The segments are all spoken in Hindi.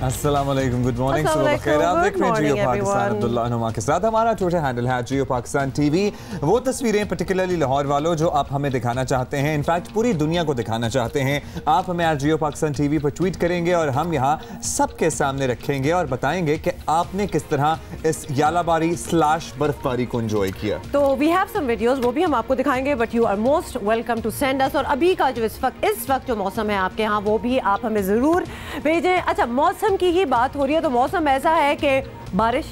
अस्सलामुअलैकुम, गुड मॉर्निंग, सुबह बखैर। आप देख रहे हैं जियो पाकिस्तान, अब्दुल्ला अनुमा के साथ। हमारा ट्विटर हैंडल है जियो पाकिस्तान टीवी। वो तस्वीरें पर्टिकुलरली लाहौर वालों जो आप हमें दिखाना चाहते हैं, इनफैक्ट पूरी दुनिया को दिखाना चाहते हैं, आप हमें जियो पाकिस्तान टीवी पर ट्वीट करेंगे और हम यहाँ सबके सामने रखेंगे और बताएंगे कि आपने किस तरह इस यालाबारी / बर्फबारी को एंजॉय किया। तो वी हैव सम वीडियोस, वो भी हम आपको दिखाएंगे, but you are most welcome to send us. और अभी का जो इस वक्त जो मौसम है आपके यहाँ, वो भी आप हमें जरूर भेजें। अच्छा, मौसम की ही बात हो रही है तो मौसम ऐसा है कि बारिश,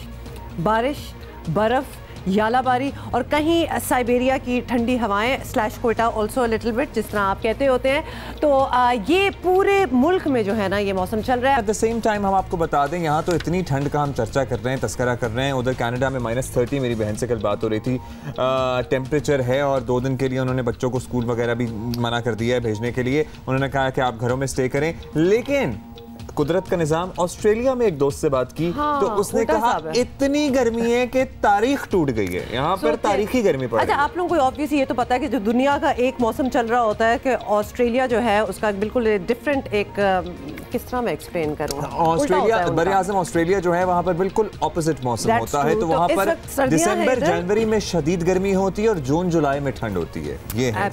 बर्फ, यालाबारी और कहीं साइबेरिया की ठंडी हवाएं / कोयटा ऑल्सो लिटिल बिट, जिस तरह आप कहते होते हैं। तो ये पूरे मुल्क में जो है ना ये मौसम चल रहा है। एट द सेम टाइम हम आपको बता दें, यहाँ तो इतनी ठंड का हम चर्चा कर रहे हैं, तस्करा कर रहे हैं। उधर कनाडा में -30, मेरी बहन से कल बात हो रही थी, टेम्परेचर है और 2 दिन के लिए उन्होंने बच्चों को स्कूल वगैरह भी मना कर दिया है भेजने के लिए। उन्होंने कहा कि आप घरों में स्टे करें, लेकिन कुदरत का निज़ाम। ऑस्ट्रेलिया में एक दोस्त से बात की, तो उसने कहा इतनी गर्मी है कि तारीख टूट गई है, यहाँ पर तारीखी गर्मी पड़ रही है। अच्छा, आप लोगों को ऑब्वियसली ये तो पता है कि जो दुनिया का एक मौसम चल रहा होता है कि ऑस्ट्रेलिया जो है उसका बिल्कुल डिफरेंट एक, किस तरह मैं एक्सप्लेन करूँ, ऑस्ट्रेलिया बरआज़म ऑस्ट्रेलिया जो है वहाँ पर बिल्कुल ऑपोजिट मौसम होता है। तो वहाँ पर दिसंबर जनवरी में शदीद गर्मी होती है और जून जुलाई में ठंड होती है। ये है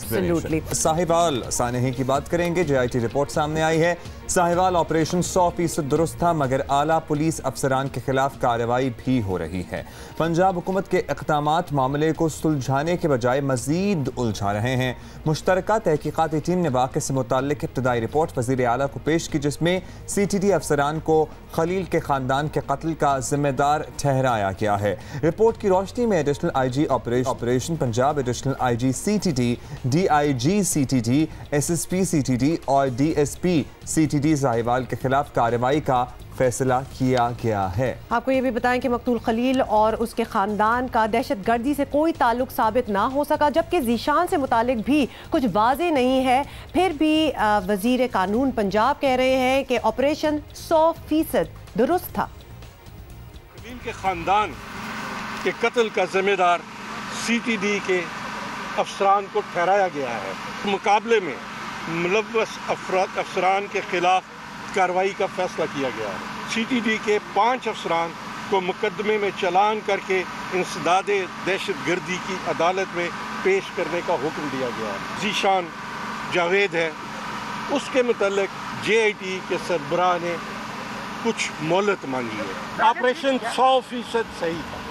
साहिवाल सानही की बात करेंगे। JIT रिपोर्ट सामने आई है। साहिवाल ऑपरेशन 100% दुरुस्त था, मगर आला पुलिस अफसरान के खिलाफ कार्रवाई भी हो रही है। पंजाब हुकूमत के इक़दामात मामले को सुलझाने के बजाय मजीद उलझा रहे हैं। मुश्तरका तहकीकाती टीम ने वाक़े से मुताल्लिक इब्तदाई रिपोर्ट वज़ीर आला को पेश की, जिसमें CTD अफसरान को खलील के ख़ानदान के कत्ल का जिम्मेदार ठहराया गया है। रिपोर्ट की रोशनी में additional IG operation Punjab, additional IG CTD, DIG CTD, SSP CTD और DSP CTD साहिवाल के खिलाफ कार्रवाई का फैसला किया गया है। आपको ये भी बताएं कि मकतूल खलील और उसके खानदान का दहशतगर्दी से कोई ताल्लुक साबित ना हो सका, जबकि जीशान से मुतालिक भी कुछ वाज़े नहीं है। फिर भी वजीर कानून पंजाब कह रहे हैं कि ऑपरेशन 100% दुरुस्त था। खलील के खानदान के कत्ल का जिम्मेदार CTD के अफसरान को ठहराया गया है। मुकाबले में मुलव्वस अफसरान के खिलाफ कार्रवाई का फैसला किया गया है। CTD के 5 अफसरान को मुकदमे में चालान करके इंसदाद दहशतगर्दी की अदालत में पेश करने का हुक्म दिया गया है। जीशान जावेद है, उसके मुतल्लिक JIT के सरबराह ने कुछ मोहलत मांगी है। ऑपरेशन 100% सही था।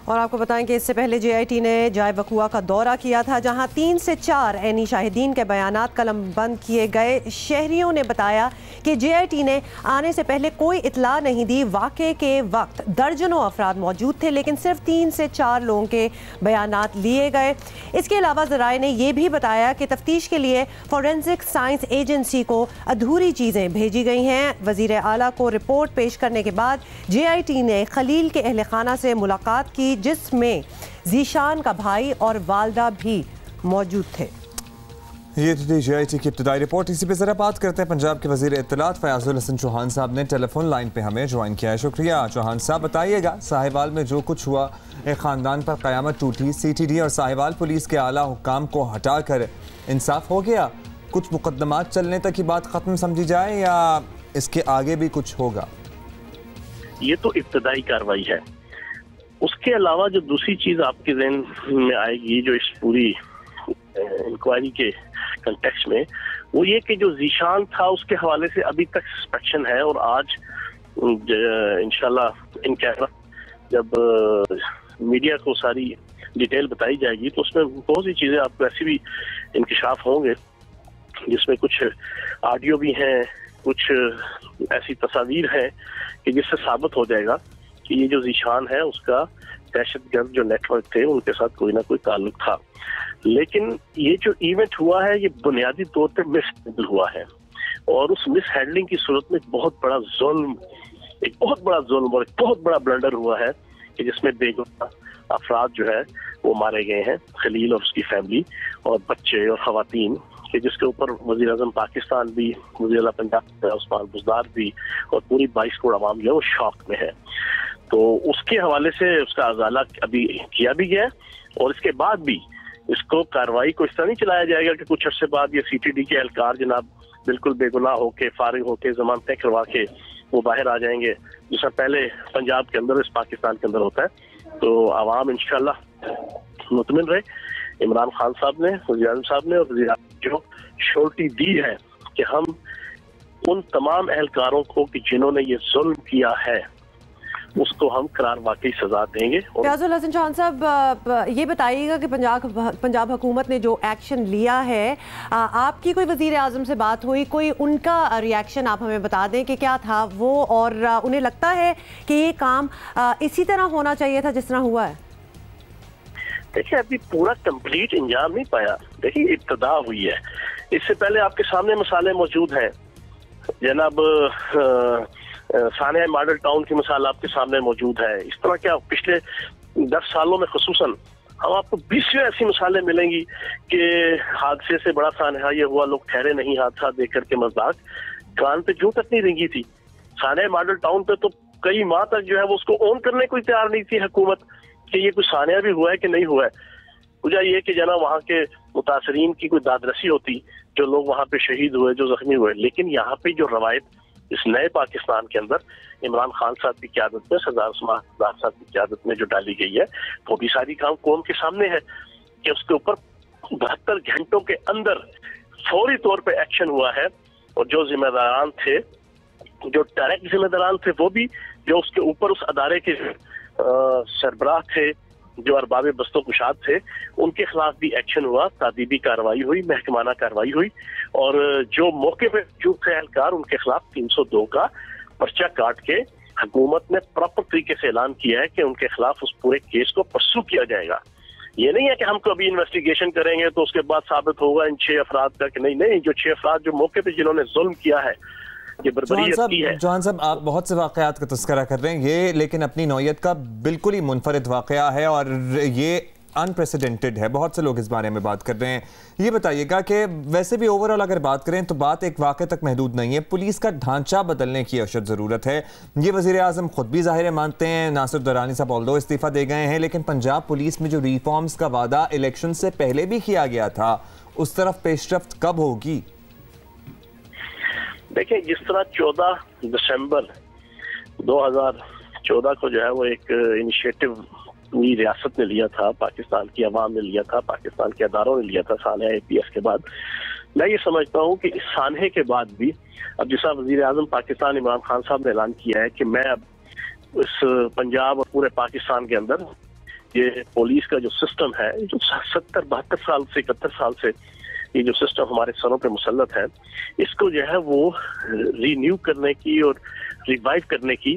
और आपको बताएं कि इससे पहले JIT ने जाए वकुआ का दौरा किया था, जहां 3 से 4 ऐनी शाहिदीन के बयानात कलमबंद किए गए। शहरियों ने बताया कि JIT ने आने से पहले कोई इतला नहीं दी। वाक़े के वक्त दर्जनों अफराद मौजूद थे, लेकिन सिर्फ 3 से 4 लोगों के बयानात लिए गए। इसके अलावा ज़राए ने यह भी बताया कि तफ्तीश के लिए फॉरेंसिक साइंस एजेंसी को अधूरी चीज़ें भेजी गई हैं। वज़ीर आला को रिपोर्ट पेश करने के बाद JIT ने खलील के अहल खाना से मुलाकात की, जिसमें जीशान का भाई और वालदा भी मौजूद थे। ये तो JIT की इब्तदाई रिपोर्ट। इसी पे जरा बात करते हैं। पंजाब के वज़ीर इत्तलात फयाजुल हसन चौहान साहब ने टेलीफोन लाइन पे हमें ज्वाइन किया है। शुक्रिया चौहान साहब। बताइएगा, साहिवाल में जो कुछ हुआ, एक ख़ानदान पर क़यामत टूटी, CTD और साहिवाल पुलिस के आला हुक्काम को हटाकर इंसाफ हो गया? कुछ मुकदमात चलने तक की बात ख़त्म समझी जाए या इसके आगे भी कुछ होगा? ये तो इब्तदाई कार्रवाई है। उसके अलावा जो दूसरी चीज आपके ज़हन में आएगी जो इस पूरी इंक्वायरी के कंटेक्स्ट में, वो ये कि जो जीशान था उसके हवाले से अभी तक सस्पेक्शन है। और आज इंशाल्लाह इन कैमरा जब मीडिया को सारी डिटेल बताई जाएगी तो उसमें बहुत सी चीजें आपको ऐसी भी इंकशाफ होंगे, जिसमें कुछ ऑडियो भी हैं, कुछ ऐसी तस्वीर है कि जिससे साबित हो जाएगा कि ये जो जीशान है उसका दहशतगर्द जो नेटवर्क थे उनके साथ कोई ना कोई ताल्लुक था। लेकिन ये जो इवेंट हुआ है ये बुनियादी तौर पर मिसहैंडल हुआ है, और उस मिसहैंडलिंग की सूरत में एक बहुत बड़ा जुल्म और एक बहुत बड़ा ब्लंडर हुआ है कि जिसमें बेगुनाह अफराद जो है वो मारे गए हैं, खलील और उसकी फैमिली और बच्चे और खवातीन, कि जिसके ऊपर वज़ीर आज़म पाकिस्तान भी, वज़ीर आला पंजाब उस्मान बुज़दार भी और पूरी 22 करोड़ आवाम जो है वो शॉक में है। तो उसके हवाले से उसका अजाला अभी किया भी गया, और इसके बाद भी इसको कार्रवाई को इस तरह नहीं चलाया जाएगा कि कुछ अर्से बाद ये CTD के एहलकार जनाब बिल्कुल बेगुनाह होके, फारिग होके, जमानतें करवा के वो बाहर आ जाएंगे, जैसा पहले पंजाब के अंदर, इस पाकिस्तान के अंदर होता है। तो आवाम इंशाल्लाह मुतमिन रहे। इमरान खान साहब ने, वज़ीर आज़म साहब ने और वज़ीर आज़म जो श्योरिटी दी है कि हम उन तमाम अहलकारों को कि जिन्होंने ये जुल्म किया है उसको हम करार वाकई सजा देंगे। फयाजुल हसन चौहान साहब, ये बताइएगा कि पंजाब हुकूमत ने जो एक्शन लिया है, आपकी कोई वज़ीर आज़म से बात हुई, कोई उनका रिएक्शन आप हमें बता दें कि क्या था वो, और उन्हें लगता है कि ये काम इसी तरह होना चाहिए था जिस तरह हुआ है? देखिए, अभी पूरा कंप्लीट इंजाम नहीं पाया। देखिए, इब्तदा हुई है, इससे पहले आपके सामने मसाले मौजूद हैं। जनाब सानिया मॉडल टाउन की मिसाल आपके सामने मौजूद है। इस तरह क्या पिछले 10 सालों में खुसूसन हम आपको 20 ऐसी मिसालें मिलेंगी कि हादसे से बड़ा सानहा ये हुआ, लोग ठहरे नहीं, हादसा देख करके मजाक, कान पे जूं तक नहीं रेंगी थी। सानिया मॉडल टाउन पे तो कई माह तक जो है वो उसको ऑन करने को तैयार नहीं थी हुकूमत कि ये कुछ सानिया भी हुआ है कि नहीं हुआ है। वजह ये कि जना वहाँ के मुतासरीन की कोई दादरसी होती, जो लोग वहाँ पे शहीद हुए, जो जख्मी हुए। लेकिन यहाँ पे जो रवायत इस नए पाकिस्तान के अंदर इमरान खान साहब की क़यादत में, सरदार उस्मान साहब की क़यादत में जो डाली गई है, वो भी सारी काम कौम के सामने है कि उसके ऊपर 72 घंटों के अंदर फौरी तौर पे एक्शन हुआ है। और जो जिम्मेदारान थे, जो डायरेक्ट जिम्मेदारान थे, वो भी जो उसके ऊपर उस अदारे के सरबराह थे, जो अरबाब बस्तो कुशाद थे, उनके खिलाफ भी एक्शन हुआ, तादीबी कार्रवाई हुई, महकमाना कार्रवाई हुई। और जो मौके पे जो थे एहलकार, उनके खिलाफ 302 का पर्चा काट के हुकूमत ने प्रॉपर तरीके से ऐलान किया है कि उनके खिलाफ उस पूरे केस को परसू किया जाएगा। ये नहीं है कि हम कभी इन्वेस्टिगेशन करेंगे तो उसके बाद साबित होगा इन 6 अफराद का कि नहीं, जो 6 अफराद जो मौके पे जिन्होंने जुल्म किया है, जौहन साहब, आप बहुत से वाक़यात का तज़किरा कर रहे हैं, ये लेकिन अपनी नौयत का बिल्कुल ही मुनफरिद वाक़या है और ये अनप्रेसिडेंटेड है। बहुत से लोग इस बारे में बात कर रहे हैं। ये बताइएगा कि वैसे भी ओवरऑल अगर बात करें तो बात एक वाक़े तक महदूद नहीं है, पुलिस का ढांचा बदलने की अशद ज़रूरत है। ये वज़ीर आज़म खुद भी ज़ाहिर है मानते हैं, नासिर दुरानी साहब ऑल्दो इस्तीफ़ा दे गए हैं, लेकिन पंजाब पुलिस में जो रिफॉर्म्स का वादा इलेक्शन से पहले भी किया गया था, उस तरफ पेशरफ्त कब होगी? देखिए, जिस तरह 14 दिसंबर 2014 को जो है वो एक इनिशिएटिव पूरी रियासत ने लिया था, पाकिस्तान की अवाम ने लिया था, पाकिस्तान के अदारों ने लिया था सानहा APS के बाद। मैं ये समझता हूँ कि इस सानहे के बाद भी अब जैसा वज़ीर आज़म पाकिस्तान इमरान खान साहब ने ऐलान किया है कि मैं अब इस पंजाब और पूरे पाकिस्तान के अंदर ये पुलिस का जो सिस्टम है, जो 70-72 साल से 71 साल से ये जो सिस्टम हमारे सरों पे मुसल्लत है, इसको जो है वो रीन्यू करने की और रिवाइव करने की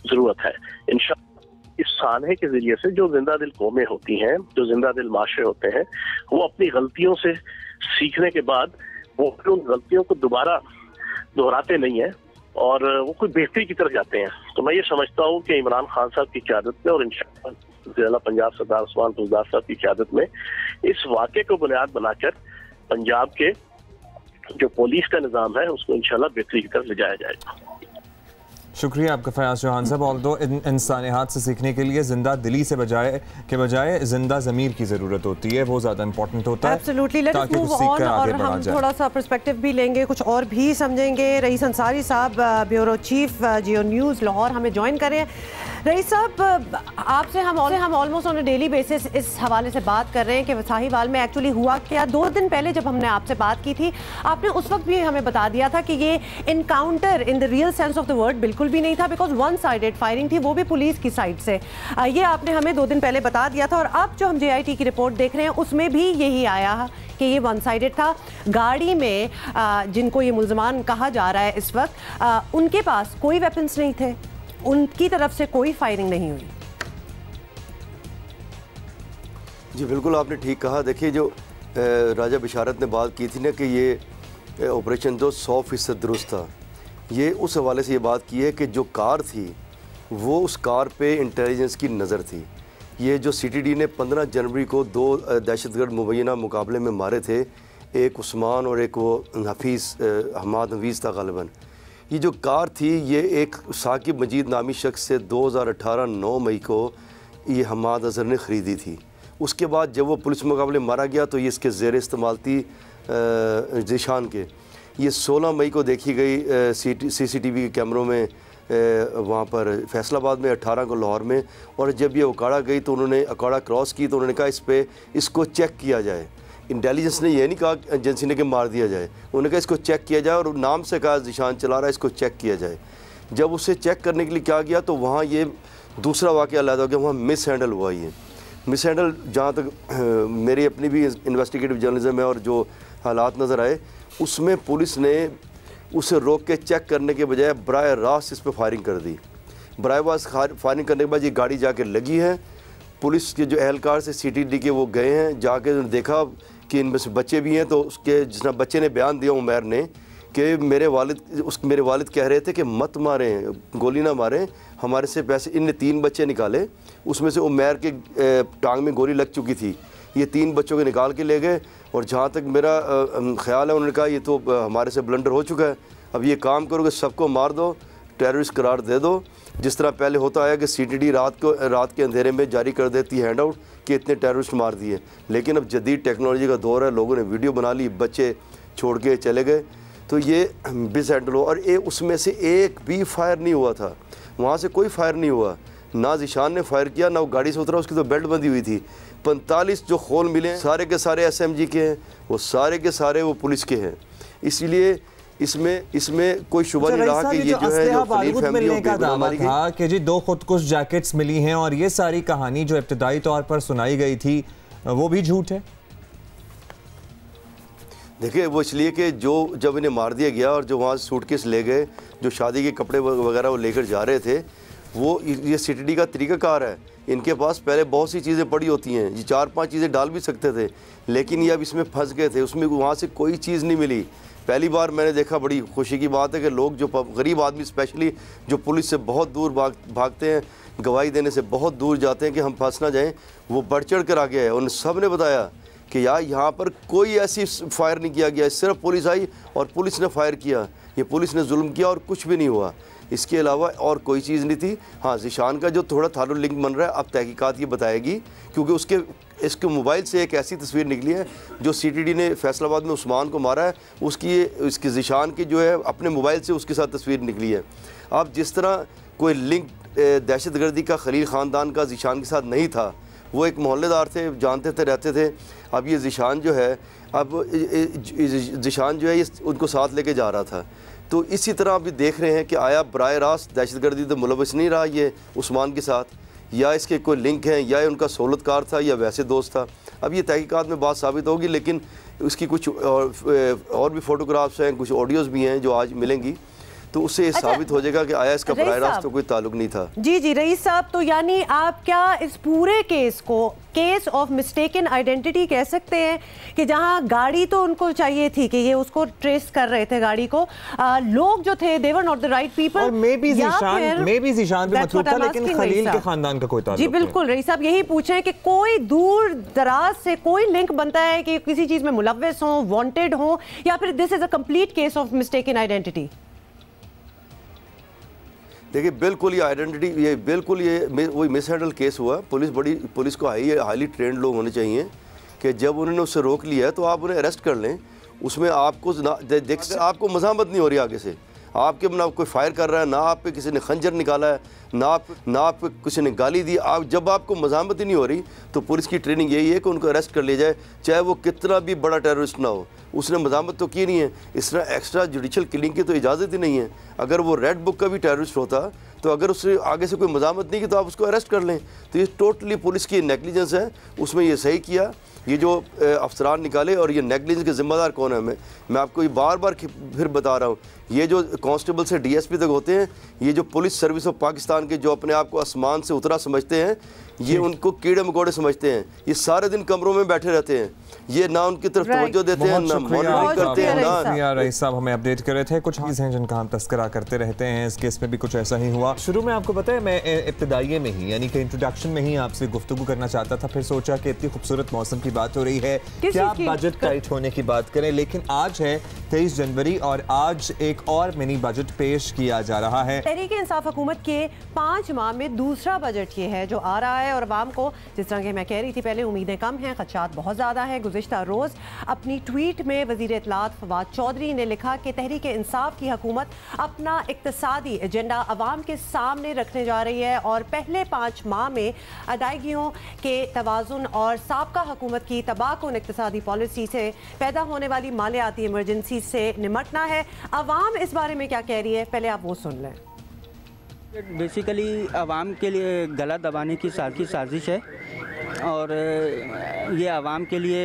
जरूरत है। इंशाअल्लाह इस सानहे के जरिए से जो जिंदा दिल कौमें होती हैं, जो जिंदा दिल माशरे होते हैं, वो अपनी गलतियों से सीखने के बाद वो उन गलतियों को दोबारा दोहराते नहीं है और वो कोई बेहतरी की तरफ जाते हैं। तो मैं ये समझता हूँ कि इमरान खान साहब की क़यादत में और इंशाअल्लाह ज़िला पंजाब सरदार उस्मान साहब की क़यादत में इस वाक़े को बुनियाद बनाकर पंजाब के जो पुलिस का निज़ाम है उसको इंशाल्लाह बेहतरी की तरफ ले जाया जाएगा। शुक्रिया आपका फयाज चौहान साहब। ऑल्दो इंसानियत से सीखने के लिए जिंदा दिली से बजाय जिंदा ज़मीर की ज़रूरत होती है, वो ज़्यादा इंपॉर्टेंट होता है। एब्सोल्युटली, लेट्स मूव ऑन और हम थोड़ा सा पर्सपेक्टिव भी लेंगे, कुछ और भी समझेंगे। रईस अंसारी साहब, ब्यूरो चीफ जियो न्यूज़ लाहौर, हमें ज्वाइन करें। रईस साहब, आपसे हम almost on a daily basis इस हवाले से बात कर रहे हैं कि साहिवाल में एक्चुअली हुआ क्या। 2 दिन पहले जब हमने आपसे बात की थी, आपने उस वक्त भी हमें बता दिया था कि ये encounter in the real sense of the word बिल्कुल भी नहीं था, बिकॉज वन साइडेड फायरिंग थी, वो भी पुलिस की साइड से। ये आपने हमें 2 दिन पहले बता दिया था और अब जो हम JIT की रिपोर्ट देख रहे हैं उसमें भी यही आया कि ये वन साइडेड था। गाड़ी में जिनको ये मुल्ज़मान कहा जा रहा है इस वक्त, उनके पास कोई वेपन्स नहीं थे, उनकी तरफ से कोई फायरिंग नहीं हुई। जी बिल्कुल, आपने ठीक कहा। देखिए, जो राजा बिशारत ने बात की थी ना कि ये ऑपरेशन तो 100% दुरुस्त था, ये उस हवाले से ये बात की है कि जो कार थी वो उस कार पे इंटेलिजेंस की नज़र थी। ये जो CTD ने 15 जनवरी को 2 दहशतगर्द मुबैना मुकाबले में मारे थे, एक उस्मान और एक वो हमाद हफीज़ था गालिबन। ये जो कार थी ये एक साकिब मजीद नामी शख्स से 2018 9 मई को ये हमाद अज़हर ने ख़रीदी थी। उसके बाद जब वो पुलिस मुकाबले मारा गया तो ये इसके ज़ेर इस्तेमाल थी ज़ीशान के। ये 16 मई को देखी गई CCTV के कैमरों में वहाँ पर फैसलाबाद में, 18 को लाहौर में। और जब ये अखाड़ा गई तो उन्होंने अखाड़ा क्रॉस की तो उन्होंने कहा इसको चेक किया जाए। इंटेलिजेंस ने ये नहीं कहा एजेंसी ने कि मार दिया जाए, उन्होंने कहा इसको चेक किया जाए और नाम से कहा ज़ीशान चला रहा है, इसको चेक किया जाए। जब उसे चेक करने के लिए क्या किया तो वहाँ ये दूसरा वाक़या अलग हो गया, वहाँ मिस हैंडल हुआ। ये मिस हैंडल जहाँ तक मेरी अपनी भी इन्वेस्टिगेटिव जर्नलिज्म है और जो हालात नज़र आए उसमें पुलिस ने उसे रोक के चेक करने के बजाय बराह रास्त इस पर फायरिंग कर दी। बराह रास्त फायरिंग करने के बाद ये गाड़ी जाके लगी है। पुलिस के जो एहलकार से CTD के वो गए हैं, जाके उन्होंने देखा कि इनमें से बच्चे भी हैं। तो उसके जिस बच्चे ने बयान दिया उमैर ने कि मेरे वालिद कह रहे थे कि मत मारें, गोली ना मारें, हमारे से पैसे। इनने 3 बच्चे निकाले, उसमें से उमैर के टांग में गोली लग चुकी थी। ये 3 बच्चों को निकाल के ले गए और जहाँ तक मेरा ख्याल है उन्होंने कहा ये तो हमारे से ब्लंडर हो चुका है, अब ये काम करोगे सबको मार दो, टेररिस्ट करार दे दो। जिस तरह पहले होता है कि CTD रात के अंधेरे में जारी कर देती है हैंड आउट कि इतने टेररिस्ट मार दिए। लेकिन अब जदीद टेक्नोलॉजी का दौर है, लोगों ने वीडियो बना ली, बच्चे छोड़ के चले गए। तो ये मिस हैंडल हो। और उसमें से एक भी फायर नहीं हुआ था, वहाँ से कोई फायर नहीं हुआ, ना ज़ीशान ने फायर किया, ना वो गाड़ी से उतरा, उसकी तो बेल्ट बंधी हुई थी। 45 जो खोल मिले सारे के सारे SMG के हैं, वो सारे के सारे वो पुलिस के हैं। इसलिए इसमें कोई शुबा नहीं रहा कि ये जो है जो खलील फैमिली का दावा था कि जी 2 खुदकुश जैकेट्स मिली हैं और ये सारी कहानी जो इब्तिदाई तौर पर सुनाई गई थी वो भी झूठ है। देखिए वो इसलिए कि जब इन्हें मार दिया गया और जो वहाँ सूटकेस ले गए, जो शादी के कपड़े वगैरह वो लेकर जा रहे थे, वो ये CTD का तरीक़ाकार है। इनके पास पहले बहुत सी चीज़ें पड़ी होती हैं, ये 4-5 चीज़ें डाल भी सकते थे, लेकिन ये अब इसमें फंस गए थे। उसमें वहाँ से कोई चीज़ नहीं मिली। पहली बार मैंने देखा, बड़ी खुशी की बात है कि लोग जो गरीब आदमी स्पेशली जो पुलिस से बहुत दूर भागते हैं, गवाही देने से बहुत दूर जाते हैं कि हम फंस ना जाएं, वो बढ़ चढ़ कर आ गया है। उन सब ने बताया कि यार यहाँ पर कोई ऐसी फायर नहीं किया गया, सिर्फ पुलिस आई और पुलिस ने फायर किया, ये पुलिस ने जुल्म किया और कुछ भी नहीं हुआ। इसके अलावा और कोई चीज़ नहीं थी। हाँ, ज़ीशान का जो थोड़ा थारो लिंक बन रहा है, अब तहकीकात ये बताएगी, क्योंकि इसके मोबाइल से एक ऐसी तस्वीर निकली है जो CTD ने फैसलाबाद में उस्मान को मारा है, उसकी ज़ीशान की जो है अपने मोबाइल से उसके साथ तस्वीर निकली है। अब जिस तरह कोई लिंक दहशतगर्दी का खलील ख़ानदान का ज़ीशान के साथ नहीं था, वो एक मोहल्लेदार थे, जानते थे, रहते थे। अब ये ज़ीशान जो है, ज़ीशान जो है ये उनको साथ लेके जा रहा था। तो इसी तरह अभी देख रहे हैं कि आया बराह रास्त दहशतगर्दी तो मुलविस नहीं रहा ये उस्मान के साथ, या इसके कोई लिंक हैं, या उनका सहूलतकार था, या वैसे दोस्त था। अब ये तहकीकात में बात साबित होगी, लेकिन उसकी कुछ और भी फ़ोटोग्राफ्स हैं, कुछ ऑडियोज़ भी हैं जो आज मिलेंगी, तो उससे ये साबित हो जाएगा कि आया इसका बराह रास्त तो कोई ताल्लुक नहीं था। जी रईस साहब, तो यानी आप क्या इस पूरे केस को केस ऑफ मिस्टेकन आइडेंटिटी कह सकते हैं कि जहां गाड़ी तो उनको चाहिए थी कि ये उसको ट्रेस कर रहे थे गाड़ी को, लोग जो थे they were not the right people, और मे बी ज़ीशान भी मतलब था, लेकिन खलील के खानदान का कोई ताल्लुक जी बिल्कुल रईस साहब यही पूछे कि कोई दूर दराज से कोई लिंक बनता है कि किसी चीज में मुलव्वस हो, वांटेड हो, या फिर this is a complete case of mistaken identity? देखिए बिल्कुल ये आइडेंटिटी, ये बिल्कुल ये वही मिस हैंडल केस हुआ। पुलिस को हाईली ट्रेंड लोग होने चाहिए कि जब उन्होंने उससे रोक लिया है तो आप उन्हें अरेस्ट कर लें। उसमें आपको आपको मज़ामत नहीं हो रही आगे से, आपके ना कोई फायर कर रहा है, ना आप पे किसी ने खंजर निकाला है, ना आप पे किसी ने गाली दी। जब आपको मज़ामत ही नहीं हो रही तो पुलिस की ट्रेनिंग यही है कि उनको अरेस्ट कर लिया जाए, चाहे वो कितना भी बड़ा टेररिस्ट ना हो। उसने मज़ामत तो की नहीं है, इस तरह एक्स्ट्रा जुडिशल किलिंग की तो इजाज़त ही नहीं है। अगर वो रेड बुक का भी टेररिस्ट होता तो अगर उससे आगे से कोई मज़ामत नहीं की तो आप उसको अरेस्ट कर लें। तो ये टोटली पुलिस की नेगलिजेंस है, उसमें ये सही किया। ये जो अफसरान निकाले और ये नेगलिजेंस के ज़िम्मेदार कौन है, मैं आपको ये बार बार फिर बता रहा हूँ, ये जो कांस्टेबल से DSP तक होते हैं, ये जो पुलिस सर्विस ऑफ पाकिस्तान के जो अपने आप को आसमान से उतरा समझते हैं, ये उनको कीड़े मकोड़े समझते हैं। ये सारे दिन कमरों में बैठे रहते हैं, ये ना उनकी तरफ तवज्जो देते हैं, ना मॉनिटरिंग करते हैं। ना रईस साहब हमें अपडेट कर रहे थे, कुछ चीज़ हैं जिनका हम तस्करा करते रहते हैं, इस केस में भी कुछ ऐसा ही हुआ। शुरू में आपको पता है मैं इब्तिदाइये में ही यानी कि इंट्रोडक्शन में ही आपसे गुफ्तगू करना चाहता था, फिर सोचा कि इतनी खूबसूरत मौसम की बात हो रही है, क्या बजट टाइट होने की बात करें। लेकिन आज है 23 जनवरी और आज एक और मिनी बजट पेश किया जा रहा है। तहरीक इंसाफ हुकूमत के 5 माह में दूसरा बजट ये है जो आ रहा है, और अवाम को जिस तरह के मैं कह रही थी पहले, उम्मीदें कम हैं, खदशात बहुत ज़्यादा है। गुज़िश्ता रोज़ अपनी ट्वीट में वज़ीर इत्तलात फवाद चौधरी ने लिखा कि तहरीक इंसाफ की हुकूमत अपना इक्तसादी एजेंडा अवाम के सामने रखने जा रही है और पहले 5 माह में अदायगियों के तवाज़ुन और साबका हुकूमत की तबाहकुन इक्तसादी पॉलिसी से पैदा होने वाली मालियाती इमरजेंसी से निमटना है। अवाम इस बारे में क्या कह रही है, पहले आप वो सुन लें। बेसिकली आवाम के लिए गला दबाने की साजिश है और ये आवाम के लिए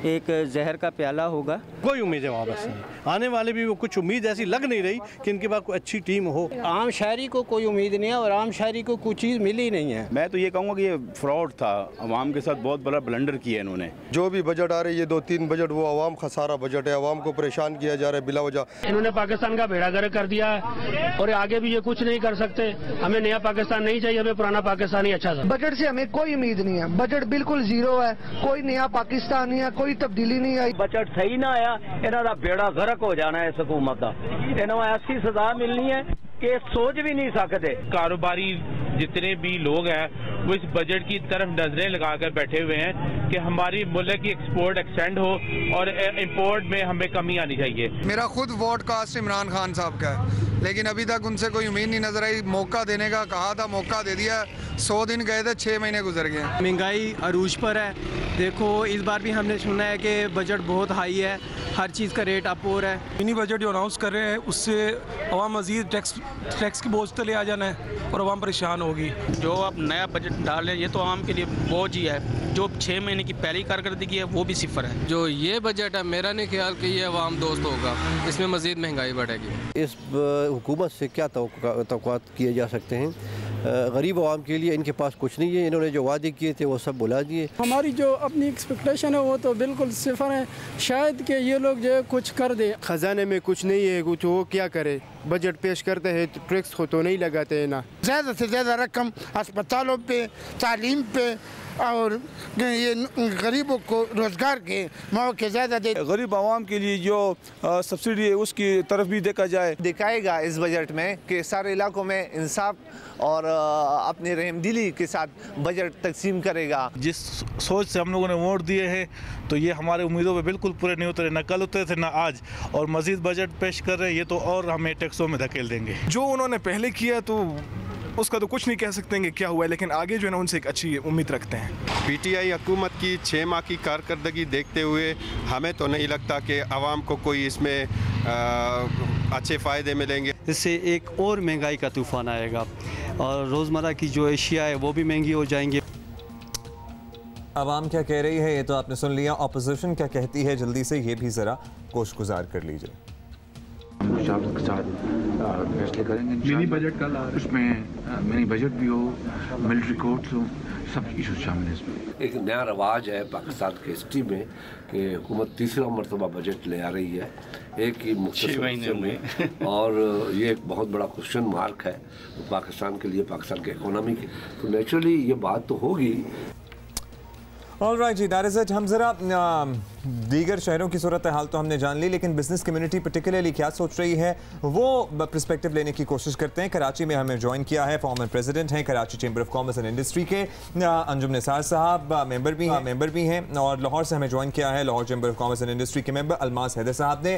एक जहर का प्याला होगा। कोई उम्मीद है वापस नहीं आने वाले भी, वो कुछ उम्मीद ऐसी लग नहीं रही कि इनके पास कोई अच्छी टीम हो। आम शहरी को कोई उम्मीद नहीं है और आम शहरी को कुछ चीज़ मिली नहीं है। मैं तो ये कहूँगा कि ये फ्रॉड था, आवाम के साथ बहुत बड़ा ब्लंडर किया इन्होंने। जो भी बजट आ रही है 2-3 बजट, वो आवाम खसारा बजट है, आवाम को परेशान किया जा रहा है बिला वजह। इन्होंने पाकिस्तान का बेड़ा गर्क कर दिया है और आगे भी ये कुछ नहीं कर सकते। हमें नया पाकिस्तान नहीं चाहिए, हमें पुराना पाकिस्तान ही अच्छा था। बजट से हमें कोई उम्मीद नहीं है, बजट बिल्कुल जीरो है, कोई नया पाकिस्तान नहीं है, कोई तब्दीली नहीं आई। बजट सही ना आया, इन्हों का बेड़ा गर्क हो जाना है इस हुकूमत का। इन्हों ऐसी सजा मिलनी है कि सोच भी नहीं सकते। कारोबारी जितने भी लोग हैं वो इस बजट की तरफ नजरें लगाकर बैठे हुए हैं कि हमारी मुल्क की एक्सपोर्ट एक्सटेंड हो और इंपोर्ट में हमें कमी आनी चाहिए। मेरा खुद वोट कास्ट इमरान खान साहब का है, लेकिन अभी तक उनसे कोई उम्मीद नहीं नजर आई। मौका देने का कहा था, मौका दे दिया। 100 दिन गए थे, 6 महीने गुजर गए। महंगाई अरूज पर है। देखो इस बार भी हमने सुना है कि बजट बहुत हाई है, हर चीज़ का रेट अप हो रहा है। मिनी बजट जो अनाउंस कर रहे हैं उससे अवाम मज़ीद टैक्स के बोझ तले आ जाना है और अवाम परेशान होगी। जो आप नया बजट डाल रहे हैं ये तो आवाम के लिए बोझ ही है। जो 6 महीने की पहली कारकर्दगी है वो भी सिफर है। जो ये बजट है मेरा नहीं ख्याल कि ये अवाम दोस्त होगा, इसमें मज़ीद महंगाई बढ़ेगी। इस हुकूमत से क्या तवक्कुआत किए जा सकते हैं? गरीब आवाम के लिए इनके पास कुछ नहीं है। इन्होंने जो वादे किए थे वो सब बुला दिए। हमारी जो अपनी एक्सपेक्टेशन है वो तो बिल्कुल सिफर है। शायद कि ये लोग जो कुछ कर दे। खजाने में कुछ नहीं है, कुछ वो क्या करे। बजट पेश करते हैं तो टैक्स को तो नहीं लगाते हैं ना। ज़्यादा से ज़्यादा रकम अस्पतालों पे, तालीम पे और ये गरीबों को रोज़गार के मौके ज़्यादा दे। गरीब आवाम के लिए जो सब्सिडी है उसकी तरफ भी देखा जाए। दिखाएगा इस बजट में कि सारे इलाकों में इंसाफ और अपनी रहमदिली के साथ बजट तकसीम करेगा। जिस सोच से हम लोगों ने वोट दिए हैं तो ये हमारे उम्मीदों पे बिल्कुल पूरे नहीं उतरे, न कल उतरे थे न आज, और मज़ीद बजट पेश कर रहे हैं ये तो और हमें टैक्सों में धकेल देंगे। जो उन्होंने पहले किया तो उसका तो कुछ नहीं कह सकते हैं कि क्या हुआ है, लेकिन आगे जो है ना उनसे एक अच्छी उम्मीद रखते हैं। पीटीआई हुकूमत की 6 माह की कारकर्दगी देखते हुए हमें तो नहीं लगता कि आवाम को कोई इसमें अच्छे फ़ायदे मिलेंगे। इससे एक और महंगाई का तूफ़ान आएगा और रोज़मर्रा की जो एशिया है वो भी महंगी हो जाएंगी। आवाम क्या कह रही है ये तो आपने सुन लिया। ऑपोजिशन क्या कहती है, जल्दी से ये भी ज़रा कोशगुजार कर लीजिए। के साथ फैसले करेंगे। मिनी बजट का उसमें मिनी बजट भी हो, मिलिट्री कोर्ट्स हो, सब इशू शामिल है इसमें। एक नया रवाज है पाकिस्तान की हिस्ट्री में कि हुकूमत तीसरा मरतबा बजट ले आ रही है एक ही मुख्तसर महीने में, और ये एक बहुत बड़ा क्वेश्चन मार्क है पाकिस्तान के लिए, पाकिस्तान की इकोनॉमी की। तो नेचुरली ये बात तो होगी। ऑल राइट जी, दैट इज़ इट। हम ज़रा दीगर शहरों की सूरत हाल तो हमने जान ली, लेकिन बिजनेस कम्युनिटी पर्टिकुलरली क्या सोच रही है वो पर्सपेक्टिव लेने की कोशिश करते हैं। कराची में हमें ज्वाइन किया है फॉर्मर प्रेसिडेंट हैं Karachi chamber of commerce and industry के अंजुम निसार साहब, मेंबर भी हैं, और लाहौर से हमें ज्वाइन किया है Lahore chamber of commerce and industry के मेंबर अलमास हैदर साहब ने।